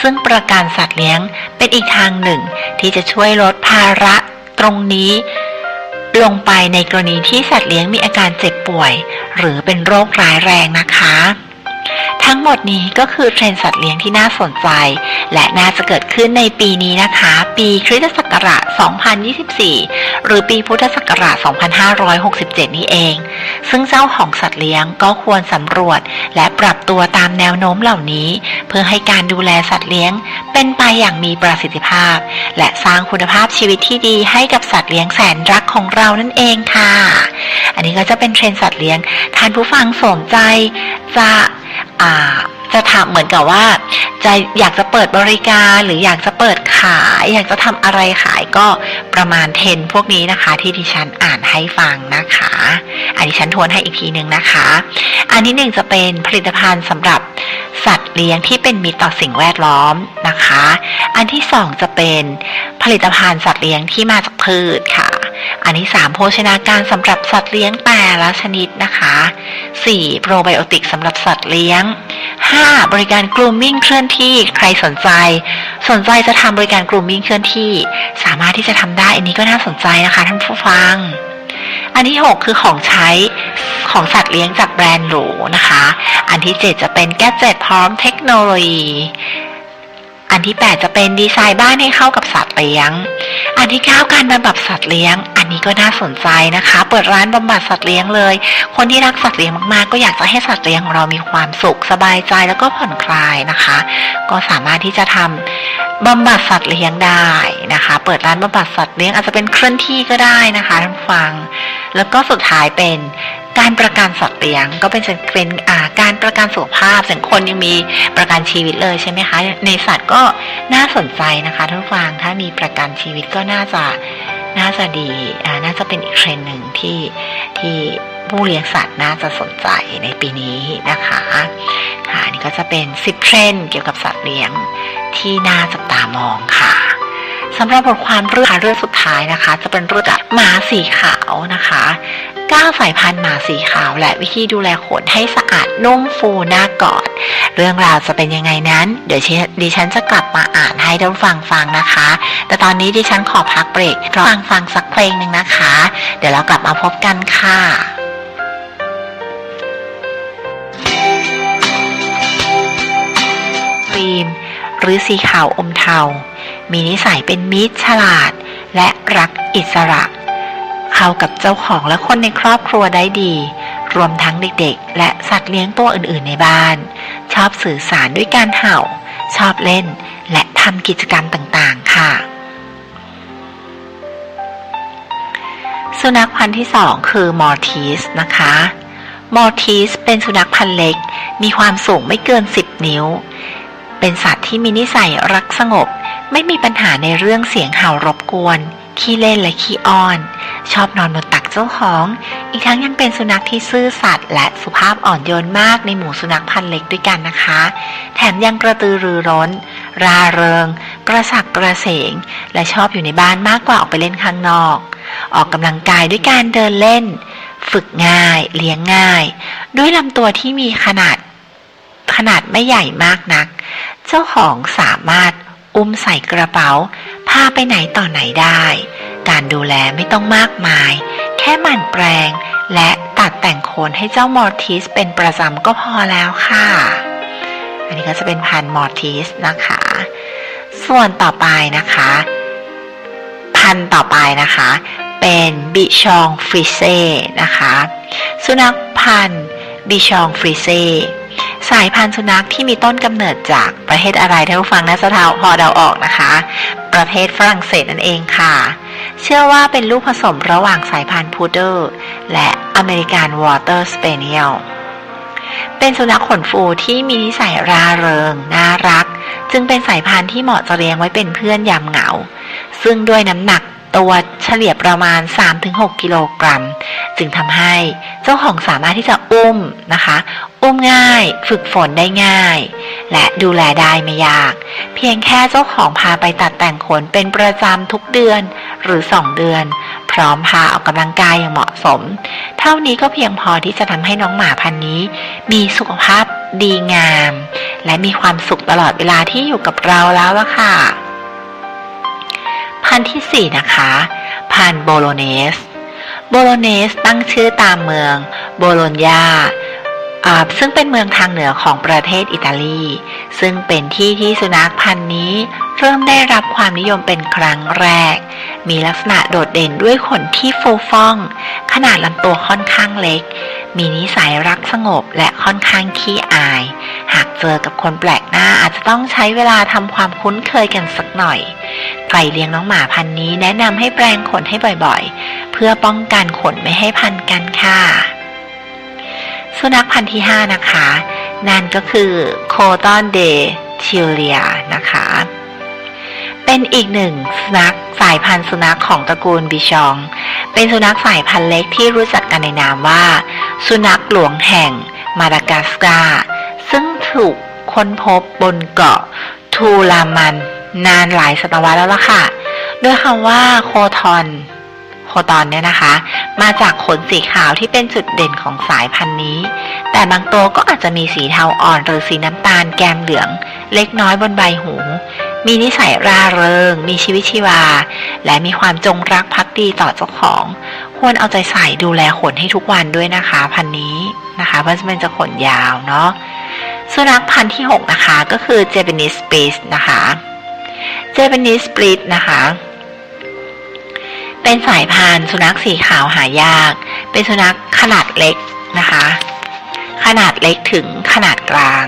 Speaker 8: ซึ่งประกันสัตว์เลี้ยงเป็นอีกทางหนึ่งที่จะช่วยลดภาระตรงนี้ลงไปในกรณีที่สัตว์เลี้ยงมีอาการเจ็บป่วยหรือเป็นโรคร้ายแรงนะคะทั้งหมดนี้ก็คือเทรนด์สัตว์เลี้ยงที่น่าสนใจและน่าจะเกิดขึ้นในปีนี้นะคะปีคริสตศักราช 2024 หรือปีพุทธศักราช 2567 นี่เองซึ่งเจ้าของสัตว์เลี้ยงก็ควรสำรวจและปรับตัวตามแนวโน้มเหล่านี้เพื่อให้การดูแลสัตว์เลี้ยงเป็นไปอย่างมีประสิทธิภาพและสร้างคุณภาพชีวิตที่ดีให้กับสัตว์เลี้ยงแสนรักของเรานั่นเองค่ะอันนี้ก็จะเป็นเทรนด์สัตว์เลี้ยงท่านผู้ฟังสนใจจะทำเหมือนกับว่าจะอยากจะเปิดบริการหรืออยากจะเปิดขายอยากจะทำอะไรขายก็ประมาณ10พวกนี้นะคะที่ดิฉันอ่านให้ฟังนะคะอันนี้ฉันทวนให้อีกทีนึงนะคะอันที่1จะเป็นผลิตภัณฑ์สำหรับสัตว์เลี้ยงที่เป็นมิตรต่อสิ่งแวดล้อมนะคะอันที่2จะเป็นผลิตภัณฑ์สัตว์เลี้ยงที่มาจากพืชค่ะอันที่3โภชนาการสำหรับสัตว์เลี้ยงแต่ละชนิดนะคะ4โปรไบโอติกสำหรับสัตว์เลี้ยง5บริการกรูมมิ่งเคลื่อนที่ใครสนใจจะทำบริการกรูมมิ่งเคลื่อนที่สามารถที่จะทำได้อันนี้ก็น่าสนใจนะคะท่านผู้ฟังอันที่6คือของใช้ของสัตว์เลี้ยงจากแบรนด์หรูนะคะอันที่7จะเป็นแกดเจ็ตพร้อมเทคโนโลยีอันที่8จะเป็นดีไซน์บ้านให้เข้ากับสัตว์เลี้ยงอันที่9การบำบัดสัตว์เลี้ยงอันนี้ก็น่าสนใจนะคะเปิดร้านบำบัดสัตว์เลี้ยงเลยคนที่รักสัตว์เลี้ยงมากๆก็อยากจะให้สัตว์เลี้ยงของเรามีความสุขสบายใจแล้วก็ผ่อนคลายนะคะก็สามารถที่จะทำบำบัดสัตว์เลี้ยงได้นะคะเปิดร้านบำบัดสัตว์เลี้ยงอาจจะเป็นเคลื่อนที่ก็ได้นะคะท่านผู้ฟังแล้วก็สุดท้ายเป็นการประกันสัตว์เลี้ยงก็เป็นการประกันสุขภาพส่วนคนยังมีประกันชีวิตเลยใช่ไหมคะในสัตว์ก็น่าสนใจนะคะท่านผู้ฟังถ้ามีประกันชีวิตก็น่าจะดีน่าจะเป็นอีกเทรนด์หนึ่งที่ผู้เลี้ยงสัตว์น่าจะสนใจในปีนี้นะคะนี่ก็จะเป็น10เทรนด์เกี่ยวกับสัตว์เลี้ยงที่น่าจับตามองค่ะสำหรับบทความเรื่องสุดท้ายนะคะจะเป็นเรื่องหมาสีขาวนะคะ9สายพันธุ์หมาสีขาวและวิธีดูแลขนให้สะอาดนุ่มฟูน่ากอดเรื่องราวจะเป็นยังไงนั้นเดี๋ยวดิฉันจะกลับมาอ่านให้ท่านฟังนะคะแต่ตอนนี้ดิฉันขอพักเบรกฟังสักเพลงนึงนะคะเดี๋ยวเรากลับมาพบกันค่ะครีมหรือสีขาวอมเทามีนิสัยเป็นมิตรฉลาดและรักอิสระเข้ากับเจ้าของและคนในครอบครัวได้ดีรวมทั้งเด็กๆและสัตว์เลี้ยงตัวอื่นๆในบ้านชอบสื่อสารด้วยการเห่าชอบเล่นและทำกิจกรรมต่างๆค่ะสุนัขพันธุ์ที่2คือมอร์ทีสนะคะมอร์ทีสเป็นสุนัขพันธุ์เล็กมีความสูงไม่เกิน10นิ้วเป็นสัตว์ที่มีนิสัยรักสงบไม่มีปัญหาในเรื่องเสียงเห่ารบกวนขี้เล่นและขี้อ้อนชอบนอนบนตักเจ้าของ อีกทั้งยังเป็นสุนัขที่ซื่อสัตย์และสุภาพอ่อนโยนมากในหมู่สุนัขพันธุ์เล็กด้วยกันนะคะ แถมยังกระตือรือร้นร่าเริงกระสับกระเสงและชอบอยู่ในบ้านมากกว่าออกไปเล่นข้างนอกออกกำลังกายด้วยการเดินเล่นฝึกง่ายเลี้ยงง่ายด้วยลำตัวที่มีขนาดไม่ใหญ่มากนักเจ้าของสามารถอุ้มใส่กระเป๋าพาไปไหนต่อไหนได้การดูแลไม่ต้องมากมายแค่หมั่นแปรงและตัดแต่งขนให้เจ้ามอร์ทิสเป็นประจำก็พอแล้วค่ะอันนี้ก็จะเป็นพันธุ์มอร์ทิสนะคะส่วนต่อไปนะคะพันธุ์ต่อไปนะคะเป็นบิชองฟริเซ่นะคะสุนัขพันธุ์บิชองฟริเซ่สายพันธุ์สุนัขที่มีต้นกำเนิดจากประเทศอะไรท่านผู้ฟังน่าจะพอเดาออกนะคะประเทศฝรั่งเศสนั่นเองค่ะเชื่อว่าเป็นลูกผสมระหว่างสายพันธุ์พุดเดิ้ลและอเมริกันวอเตอร์สเปเนียลเป็นสุนัขขนฟูที่มีนิสัยร่าเริงน่ารักจึงเป็นสายพันธุ์ที่เหมาะจะเลี้ยงไว้เป็นเพื่อนยามเหงาซึ่งด้วยน้ำหนักตัวเฉลี่ยประมาณ 3-6 กิโลกรัมจึงทำให้เจ้าของสามารถที่จะอุ้มง่ายฝึกฝนได้ง่ายและดูแลได้ไม่ยากเพียงแค่เจ้าของพาไปตัดแต่งขนเป็นประจำทุกเดือนหรือ2 เดือนพร้อมพาออกกำลังกายอย่างเหมาะสมเท่านี้ก็เพียงพอที่จะทำให้น้องหมาพันธุ์นี้มีสุขภาพดีงามและมีความสุขตลอดเวลาที่อยู่กับเราแล้วล่ะค่ะพันธุ์ที่4นะคะพันธุ์โบโลเนสตั้งชื่อตามเมืองโบโลญญาซึ่งเป็นเมืองทางเหนือของประเทศอิตาลีซึ่งเป็นที่สุนัขพันธุ์นี้เริ่มได้รับความนิยมเป็นครั้งแรกมีลักษณะโดดเด่นด้วยขนที่ฟูฟ่องขนาดลำตัวค่อนข้างเล็กมีนิสัยรักสงบและค่อนข้างขี้อายหากเจอกับคนแปลกหน้าอาจจะต้องใช้เวลาทำความคุ้นเคยกันสักหน่อยใครเลี้ยงน้องหมาพันธุ์นี้แนะนำให้แปรงขนให้บ่อยๆเพื่อป้องกันขนไม่ให้พันกันค่ะสุนัขพันธุ์ที่5นะคะนั่นก็คือโคตอนเดทิเลียนะคะเป็นอีกหนึ่งสุนัขสายพันธุ์สุนัขของตระกูลบิชองเป็นสุนัขสายพันธุ์เล็กที่รู้จักกันในนามว่าสุนัขหลวงแห่งมาดากัสการ์ซึ่งถูกค้นพบบนเกาะทูลามันนานหลายศตวรรษแล้วล่ะค่ะโดยคำว่าโคตอนเนี่ยนะคะมาจากขนสีขาวที่เป็นจุดเด่นของสายพันธุ์นี้แต่บางตัวก็อาจจะมีสีเทาอ่อนหรือสีน้ำตาลแกมเหลืองเล็กน้อยบนใบหูมีนิสัยร่าเริงมีชีวิตชีวาและมีความจงรักภักดีต่อเจ้าของควรเอาใจใส่ดูแลขนให้ทุกวันด้วยนะคะพันธุ์นี้นะคะเพราะมันจะขนยาวเนาะสุนัขพันธุ์ที่6นะคะก็คือ Japanese Spitz นะคะ Japanese Spitz นะคะเป็นสายพันธุ์สุนัขสีขาวหายากเป็นสุนัขขนาดเล็กนะคะขนาดเล็กถึงขนาดกลาง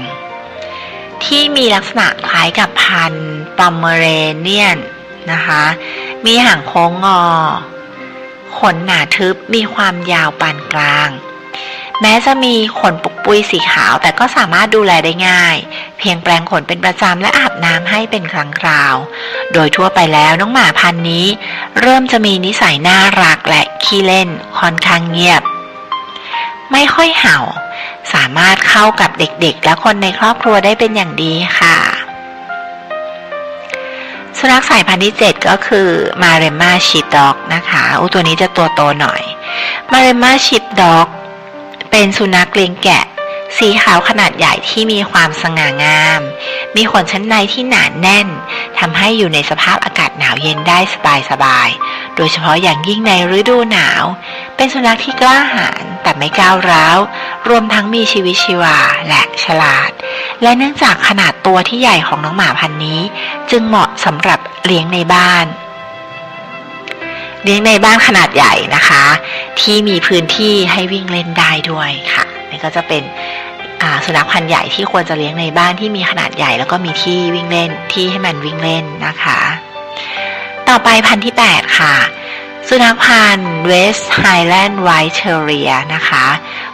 Speaker 8: ที่มีลักษณะคล้ายกับพันธุ์ปอมเมเรเนียนนะคะมีหางโค้งงอขนหนาทึบมีความยาวปานกลางแม้จะมีขนปุกปุยสีขาวแต่ก็สามารถดูแลได้ง่ายเพียงแปรงขนเป็นประจำและอาบน้ำให้เป็นครั้งคราวโดยทั่วไปแล้วน้องหมาพันธุ์นี้เริ่มจะมีนิสัยน่ารักและขี้เล่นค่อนข้างเงียบไม่ค่อยเห่าสามารถเข้ากับเด็กๆและคนในครอบครัวได้เป็นอย่างดีค่ะสุนัขสายพันธุ์ที่7ก็คือมาเรม่าชีปด็อกนะคะตัวนี้จะตัวโตหน่อยมาเรม่าชีปด็อกเป็นสุนัขเลี้ยงแกะสีขาวขนาดใหญ่ที่มีความสง่างามมีขนชั้นในที่หนาแน่นทำให้อยู่ในสภาพอากาศหนาวเย็นได้สบายๆโดยเฉพาะอย่างยิ่งในฤดูหนาวเป็นสุนัขที่กล้าหาญแต่ไม่ก้าวร้าวรวมทั้งมีชีวิตชีวาและฉลาดและเนื่องจากขนาดตัวที่ใหญ่ของน้องหมาพันธุ์นี้จึงเหมาะสำหรับเลี้ยงในบ้านขนาดใหญ่นะคะที่มีพื้นที่ให้วิ่งเล่นได้ด้วยค่ะนี่ก็จะเป็นสุนัขพันธุ์ใหญ่ที่ควรจะเลี้ยงในบ้านที่มีขนาดใหญ่แล้วก็มีที่วิ่งเล่นที่ให้มันวิ่งเล่นนะคะต่อไปพันธุ์ที่8ค่ะสุนัขพันธุ์ West Highland White Terrier นะคะ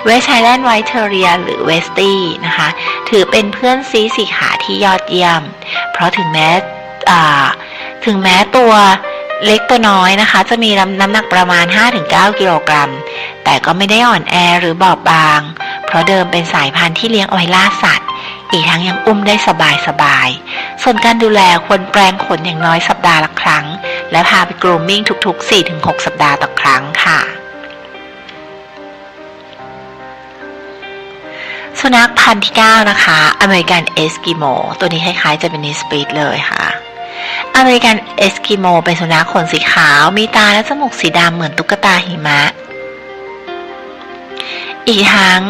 Speaker 8: West Highland White Terrier หรือ Westie นะคะถือเป็นเพื่อนซีสีขาที่ยอดเยี่ยมเพราะถึงแม้ตัวเล็กตัวน้อยนะคะจะมีน้ำหนักประมาณ 5-9 กิโลกรัมแต่ แต่ก็ไม่ได้อ่อนแอหรือบอบบางเพราะเดิมเป็นสายพันธุ์ที่เลี้ยงเอาไว้ล่าสัตว์อีกทั้งยังอุ้มได้สบายๆส่วนการดูแลควรแปรงขนอย่างน้อยสัปดาห์ละครั้งและพาไปกรูมมิ่งทุกๆ 4-6 สัปดาห์ต่อครั้งค่ะสุนัขพันธุ์ที่ 9 นะคะอเมริกันเอสกิโมตัวนี้คล้ายๆจะเป็นนิสปีดเลยค่ะอเมริกันเอสกิโมเป็นสุนัขขนสีขาวมีตาและจมูกสีดำเหมือนตุ๊กตาหิมะอีกทั้ง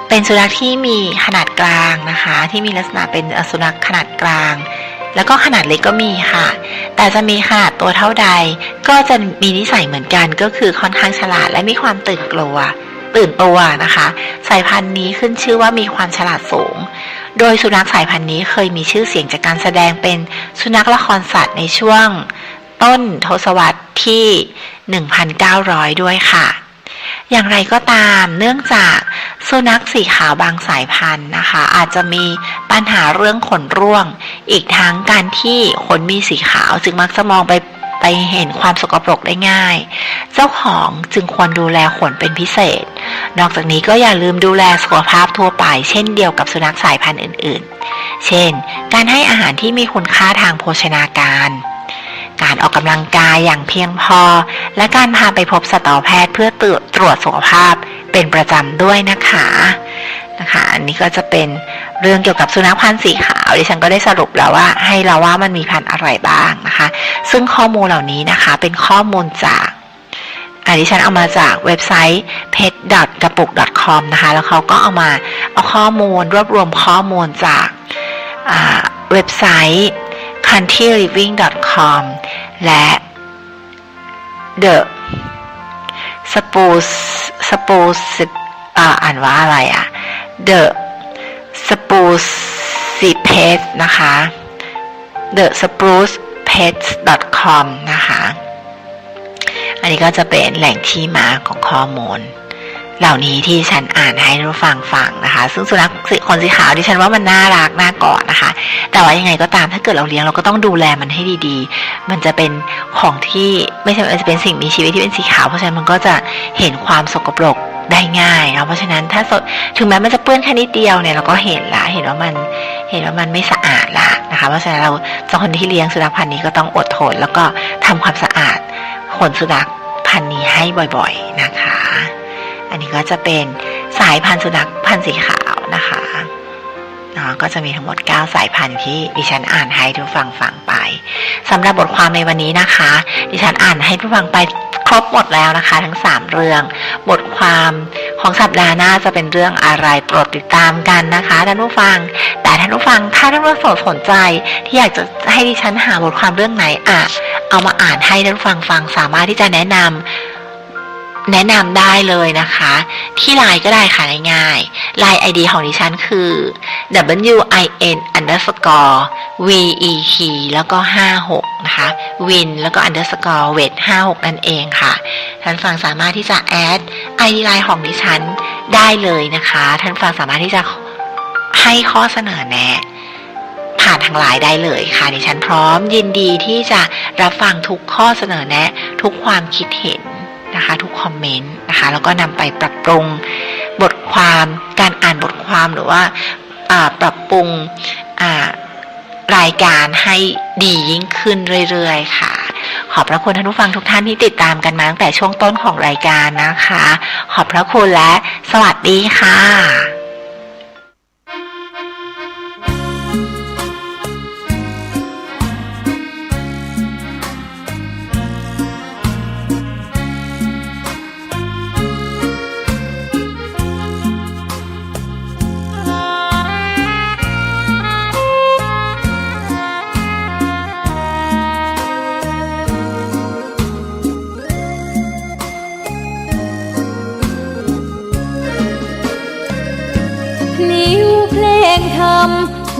Speaker 8: เป็นสุนัขที่มีขนาดกลางนะคะที่มีลักษณะเป็นสุนัขขนาดกลางแล้วก็ขนาดเล็กก็มีค่ะแต่จะมีขนาดตัวเท่าใดก็จะมีนิสัยเหมือนกันก็คือค่อนข้างฉลาดและมีความตื่นตัวนะคะสายพันธุ์นี้ขึ้นชื่อว่ามีความฉลาดสูงโดยสุนัขสายพันธุ์นี้เคยมีชื่อเสียงจากการแสดงเป็นสุนัขละครสัตว์ในช่วงต้นทศวรรษที่ 1,900 ด้วยค่ะอย่างไรก็ตามเนื่องจากสุนัขสีขาวบางสายพันธุ์นะคะอาจจะมีปัญหาเรื่องขนร่วงอีกทั้งการที่ขนมีสีขาวจึงมักจะมองไปเห็นความสกปรกได้ง่ายเจ้าของจึงควรดูแลขนเป็นพิเศษนอกจากนี้ก็อย่าลืมดูแลสุขภาพทั่วไปเช่นเดียวกับสุนัขสายพันธุ์อื่นๆเช่นการให้อาหารที่มีคุณค่าทางโภชนาการการออกกำลังกายอย่างเพียงพอและการพาไปพบสัตวแพทย์เพื่อตรวจสุขภาพเป็นประจำด้วยนะคะอันนี้ก็จะเป็นเรื่องเกี่ยวกับสุนัขพันธุ์สีขาวดิฉันก็ได้สรุปแล้วว่าให้เราว่ามันมีพันธุ์อะไรบ้างนะคะซึ่งข้อมูลเหล่านี้นะคะเป็นข้อมูลจากดิฉันเอามาจากเว็บไซต์ pet.gapuk.com นะคะแล้วเขาก็เอาข้อมูลรวบรวมข้อมูลจากเว็บไซต์ countryliving.com และ The Spruce อ่านว่าอะไรอ่ะ The Spruce Pets นะคะ The Spruce Pets.com นะคะอันนี้ก็จะเป็นแหล่งที่มาของข้อมูลเหล่านี้ที่ฉันอ่านให้ผู้ฟังนะคะซึ่งสุนัขขนสีขาวดิฉันว่ามันน่ารักน่ากอดนะคะแต่ว่ายังไงก็ตามถ้าเกิดเราเลี้ยงเราก็ต้องดูแลมันให้ดีๆมันจะเป็นของที่ไม่ใช่จะเป็นสิ่งมีชีวิตที่เป็นสีขาวเพราะฉะนั้นมันก็จะเห็นความสกปรกได้ง่ายเพราะฉะนั้นถ้าถึงแม้มันจะเปื้อนแค่นิดเดียวเนี่ยเราก็เห็นว่ามันไม่สะอาดละนะคะเพราะฉะนั้นเราคนที่เลี้ยงสุนัขพันธุ์นี้ก็ต้องอดทนแล้วก็ทำความสะอาดขนสุนัขพันธุ์นี้ให้บ่อยๆนะคะอันนี้ก็จะเป็นสายพันธุ์สุนัขพันธุ์สีขาวนะคะก็จะมีทั้งหมด9สายพันธุ์ที่ดิฉันอ่านให้ทุกฟังไปสำหรับบทความในวันนี้นะคะดิฉันอ่านให้ทุกฟังไปครบหมดแล้วนะคะทั้ง3เรื่องบทความของสัปดาห์หน้าจะเป็นเรื่องอะไรโปรดติดตามกันนะคะท่านผู้ฟังแต่ท่านผู้ฟังถ้าท่านผู้ฟังสนใจที่อยากจะให้ดิฉันหาบทความเรื่องไหนเอามาอ่านให้ท่านผู้ฟังสามารถที่จะแนะนำได้เลยนะคะที่ไลน์ก็ได้ค่ะง่ายๆไลน์ ID ของดิฉันคือ win_vet แล้วก็56นะคะ win แล้วก็ _vet 56นั่นเองค่ะท่านฟังสามารถที่จะแอด ID ไลน์ของดิฉันได้เลยนะคะท่านฟังสามารถที่จะให้ข้อเสนอแนะผ่านทางไลน์ได้เลยค่ะดิฉันพร้อมยินดีที่จะรับฟังทุกข้อเสนอแนะทุกความคิดเห็นนะคะทุกคอมเมนต์นะคะแล้วก็นำไปปรับปรุงบทความการอ่านบทความหรือว่าปรับปรุงรายการให้ดียิ่งขึ้นเรื่อยๆค่ะขอบพระคุณท่านผู้ฟังทุกท่านที่ติดตามกันมาตั้งแต่ช่วงต้นของรายการนะคะขอบพระคุณและสวัสดีค่ะ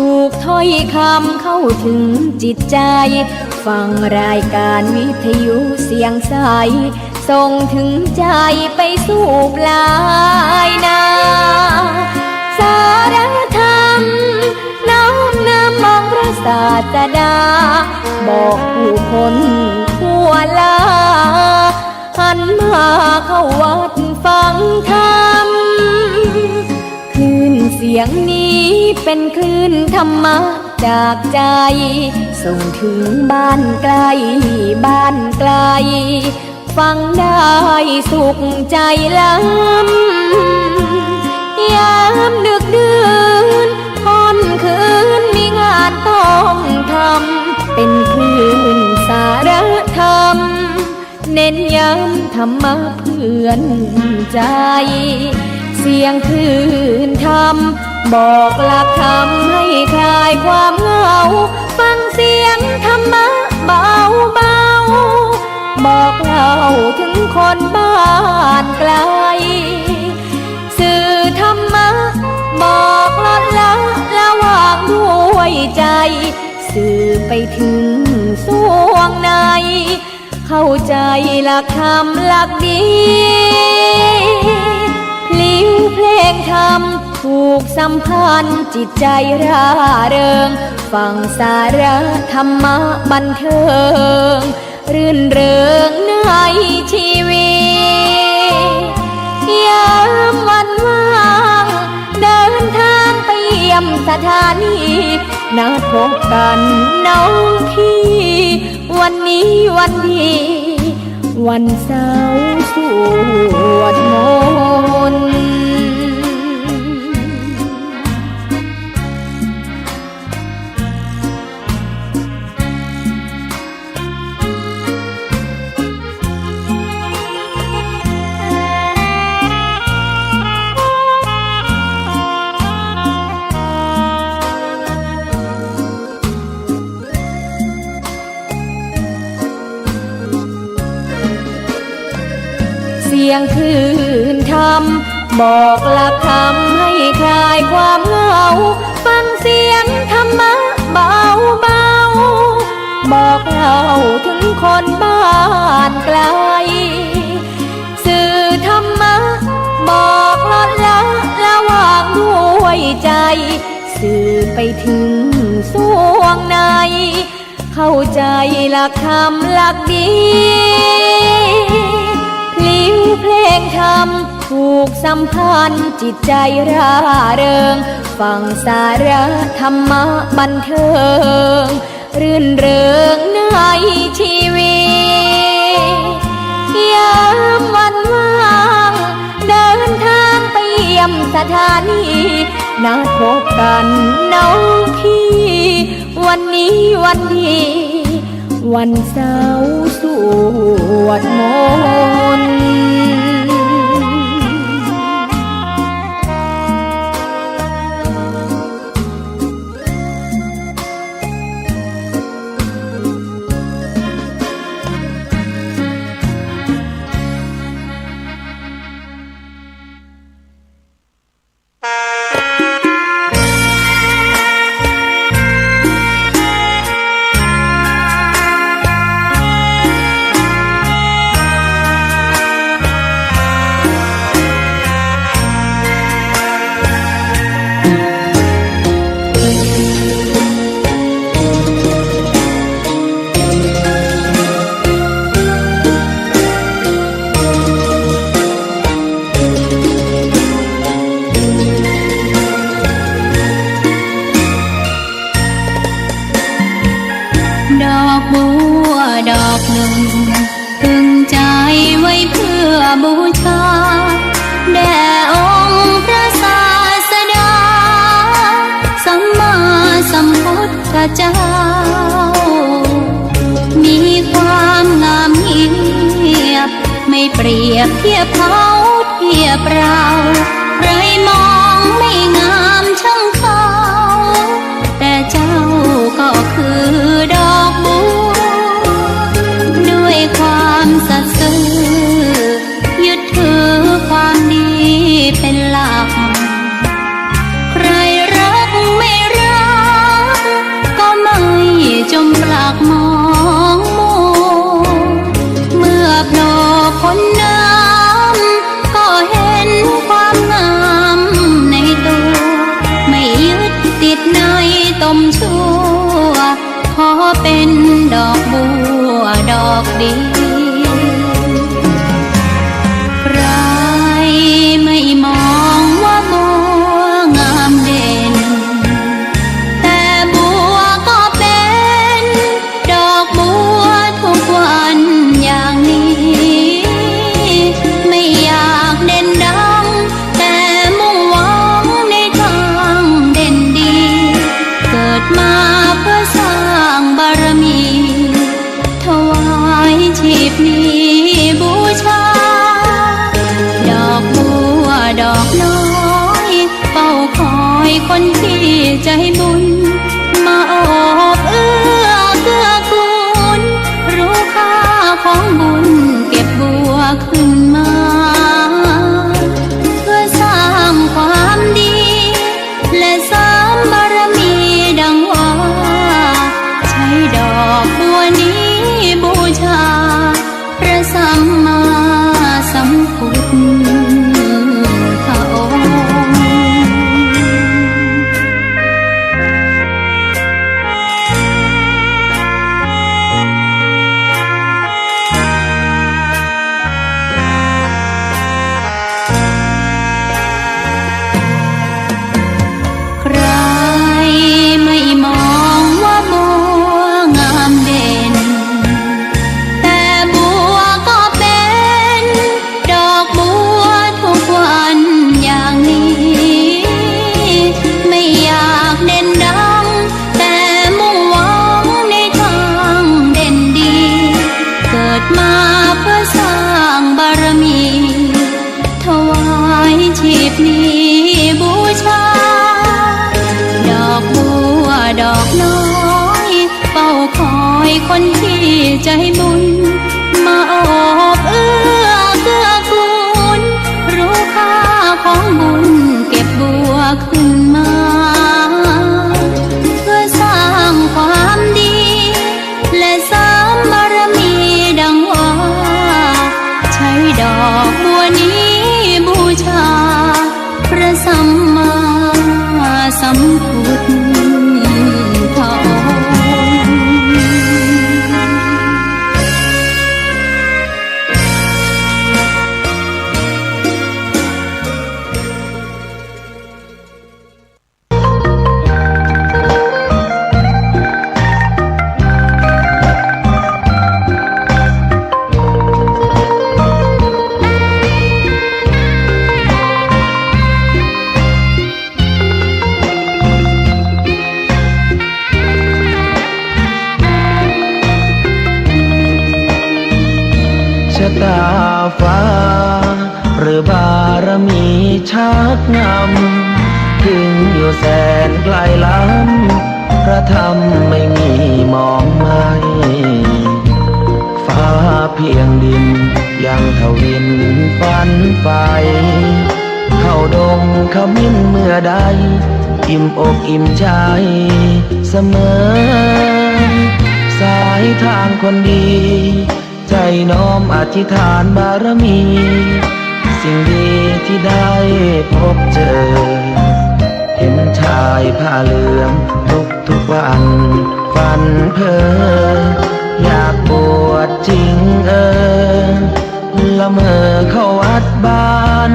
Speaker 9: ถูกถ้อยคำเข้าถึงจิตใจฟังรายการวิทยุเสียงใสส่งถึงใจไปสู่ปลายนาสารธรรมน้อมนำมองพระศาสดาบอกผู้คนทั่วลา หันมาเข้าวัดฟังธรรมคลื่นเสียงนี้เป็นคลื่นธรรมะจากใจส่งถึงบ้านไกลบ้านไกลฟังได้สุขใจล้ำยามดึกดื่นค่ำคืนมีงานต้องทำเป็นคลื่นสารธรรมเน้นย้ำธรรมะเพื่อนใจเสียงคลื่นธรรมบอกหลักธรรมให้คลายความเหงาฟังเสียงธรรมะเบาเบาบอกเล่าถึงคนบ้านไกลสื่อธรรมะบอกลดละละวางด้วยใจสื่อไปถึงสวงในเข้าใจหลักธรรมหลักดีพลิ้วเพลงธรรมผูกสัมพันธ์จิตใจร่าเริงฟังสาระธรรมะบันเทิงรื่นเริงในชีวิตยามวันว่างเดินทางไปเยี่ยมสถานีนัดพบกันน้องพี่วันนี้วันดีวันเสาร์สวดมนต์เสียงคลื่นธรรมบอกหลักธรรมให้คลายความเหงาฟังเสียงธรรมะเบาเบาบอกเล่าถึงคนบ้านไกลสื่อธรรมะบอกลดละละวางด้วยใจสื่อไปถึงสวงในเข้าใจหลักธรรมหลักดีพลิ้วเพลงธรรมผูกสัมพันธ์จิตใจร่าเริงฟังสาระธรรมะบันเทิงรื่นเริงในชีวิตยามวันว่างเดินทางไปเยี่ยมสถานีนัดพบกันน้องพี่วันนี้วันดีวันเสาร์สวดมนต์
Speaker 5: ดอกบัวดอกหนึ่งพึงใจไว้เพื่อบูชาแด่องค์พระศาสดาสัมมาสัมพุทธเจ้ามีความงามเงียบไม่เปรียบเทียบเขาเทียบเราใครมองไม่งามช่างเขาแต่เจ้าก็คือดอกบัวด้วยความสัตย์ซื่อยึดถือความดีเป็นหลักใครรักไม่รักก็ไม่จมปลักมองมัวเมื่อโผล่พ้นน้ำก็เห็นความงามในตัวไม่ยึดติดในตมชั่วขอเป็นดอกบัวดอกดี
Speaker 9: นี้บูชาพระสัมมาสัมพุทธองค์ ใครไม่มองว่าบัวงามเด่นแต่บัวก็เป็นดอกบัวทุกวันอย่างนี้ไม่อยากเด่นดังแต่มุ่งหวังในทางเด่นดีเกิดมาเพื่อสร้างบารมีถวายชีพนี้บูชาดอกบัวดอกน้อยเฝ้าคอยคนที่ใจบุญมาโอบเอื้อเกื้อกูลรู้ค่าของบุญเก็บบัวขึ้นมาเพื่อสร้างความดีและเสริมบารมีดังว่าใช้ดอกบัวนี้บูชาพระสัมมาสัมพุทธองค์
Speaker 10: ชะตาฟ้าหรือบารมีชักนำถึงอยู่แสนไกลล้ำพระธรรมไม่มีมองไม่ฟ้าเพียงดินยังทวินฝันไฟเข้าดงขมิ้นเมื่อใดอิ่มอกอิ่มใจเสมอสายทางคนดีใจน้อมอธิษฐานบารมี สิ่งดีที่ได้พบเจอ เห็นชายผ้าเหลืองทุกวันฝันเพ้ออยากบวชจริงละเมอเข้าวัดบ้าน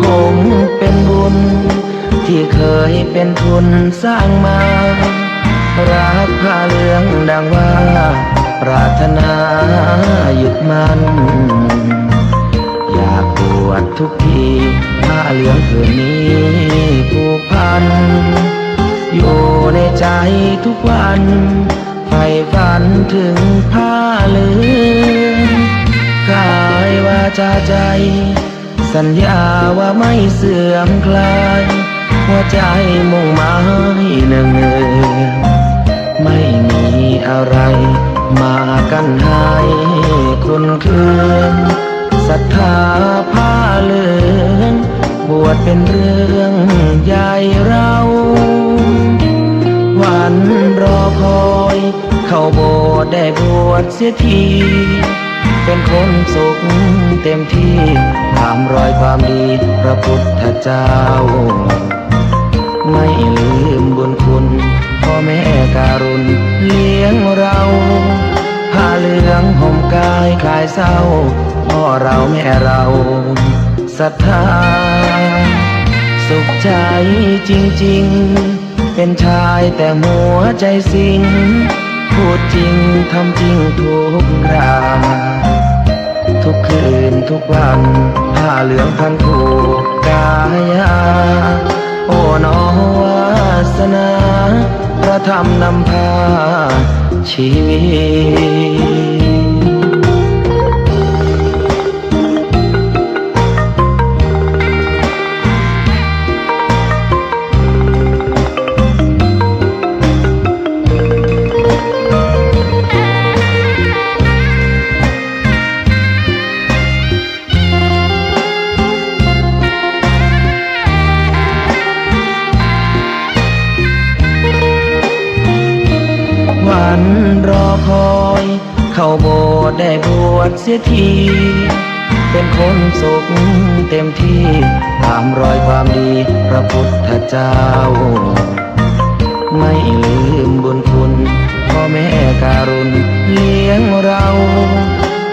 Speaker 10: คงเป็นบุญที่เคยเป็นทุนสร้างมารักผ้าเหลืองดังว่าปรารถนายึดมั่นอยากบวชทุกทีผ้าเหลืองผืนนี้ผูกพันอยู่ในใจทุกวันใฝ่ฝันถึงผ้าเหลืองกายวาจาใจสัญญาว่าไม่เสื่อมคลายหัวใจมุ่งหมายเนืองไม่มีอะไรมากันให้คุณคืนศรัทธาผ้าเหลืองบวชเป็นเรื่องใหญ่เราวันรอคอยเข้าโบสถ์ได้บวชเสียทีเป็นคนสุขเต็มที่ตามรอยความดีพระพุทธเจ้าไม่ลืมบุญคุณพ่อแม่การุณเลี้ยงเราผ้าเหลืองห่มกายคลายเศร้าพ่อเราแม่เราศรัทธาสุขใจจริงๆเป็นชายแต่หัวใจสิงพูดจริงทำจริงทุกคราทุกคืนทุกวันผ้าเหลืองพันผูกกายาโอ้น้อวาสนาพระธรรมนำพาชีวิต วัน วันรอคอยเข้าโบสถ์ได้บวชเสียทีเป็นคนสุขเต็มที่ตามรอยความดีพระพุทธเจ้าไม่ลืมบุญคุณพ่อแม่การุณเลี้ยงเรา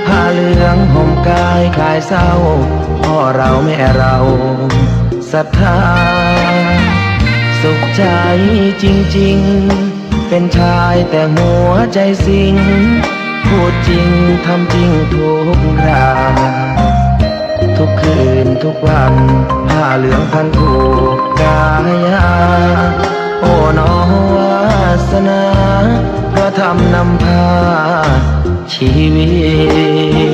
Speaker 10: ผ้าเหลืองห่มกายคลายเศร้าพ่อเราแม่เราศรัทธาสุขใจจริงๆเป็นชายแต่หัวใจสิงพูดจริงทำจริงทุกคราทุกคืนทุกวันผ้าเหลืองพันผูกกายาโอ้น้อวาสนาพระธรรมนำพาชีวิต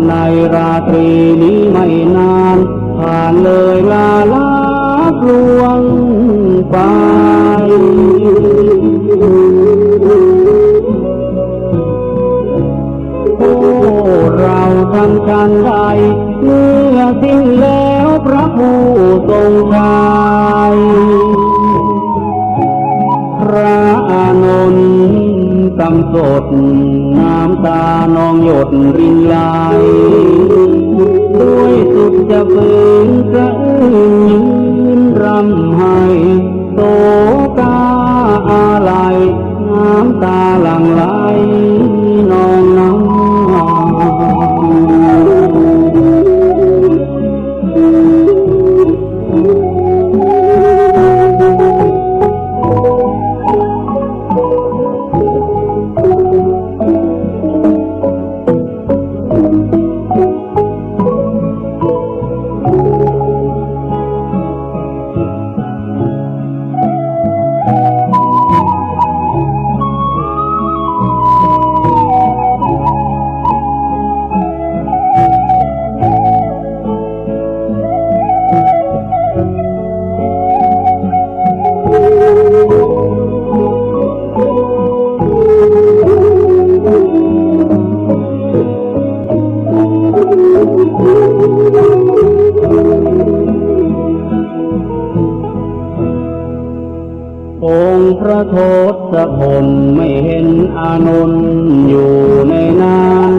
Speaker 10: ในราตรีนี้ไม่นานผ่านเลยลาลับลวงไปโอ้เราท
Speaker 4: ทำชันใดเมื่อสิ้นแล้วพระผู้ทรงชัยพระอานนท์กำสดน้ำตานองหยดรินไหลด้วยสุดจะฝืนกระอื้นยืนรำไห้โศกาอาลัยน้ำตาหลั่งไหลนองน้ำองค์พระโทศพลไม่เห็นอานนท์อยู่ในนั้น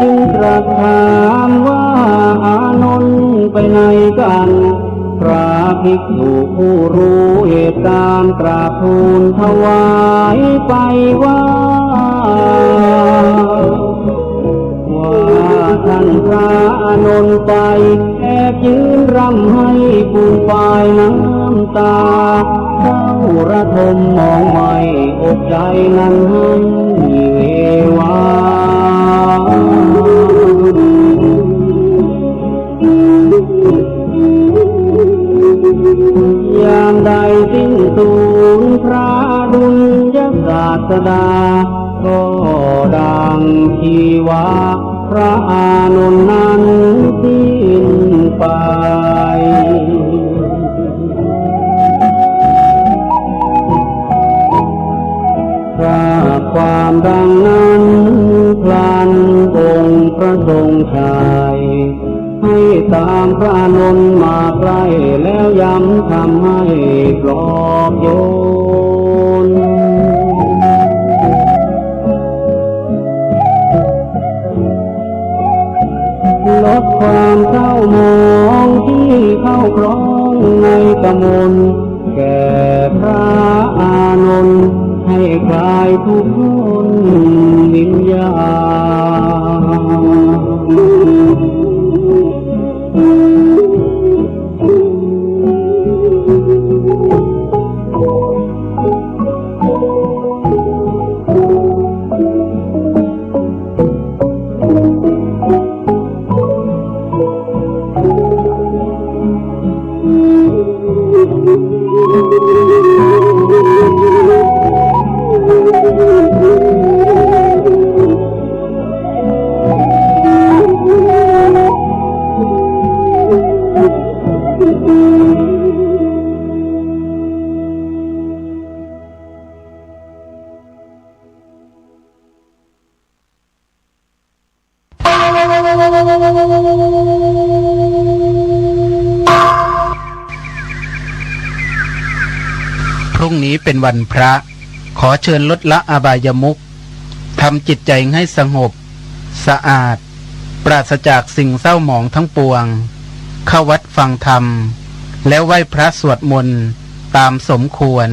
Speaker 4: จึงตรัสถามว่าอานนท์ไปไหนกันพระภิกษุผู้รู้เหตุการณ์กราบทูลถวายไปว่าท่านพระอานนท์ไปแอบยืนรำให้ปูปายน้ำตาเศร้าระทมมองไม่อกใจนั้นให้เววายามใดสิ้นสูญพระดุลยศาสดาก็ดังชีวาพระอานนท์นั้นสิ้นไปทราบความดังนั้นพลันองค์พระทรงชัยให้ตามพระอานนท์มาใกล้แล้วย้ำทำให้ปลอบโยนลดความเศร้าหมองที่เข้าครองในกมลแก่พระอานนท์ให้คลายทุกข์วิญญา
Speaker 3: พรุ่งนี้เป็นวันพระ ขอเชิญลดละอบายมุขทำจิตใจให้สงบสะอาดปราศจากสิ่งเศร้าหมองทั้งปวงเข้าวัดฟังธรรมแล้วไหว้พระสวดมนต์ตามสมควร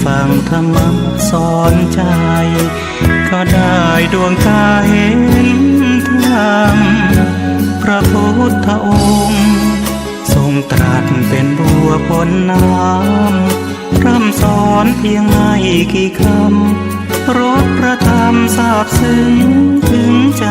Speaker 4: ฟังธรรมะสอนใจก็ได้ดวงตาเห็นธรรมพระพุทธองค์ทรงตรัสเป็นบัวพ้นน้ำร่ำสอนเพียงไม่กี่คำรสพระธรรมซาบซึ้งถึงใจ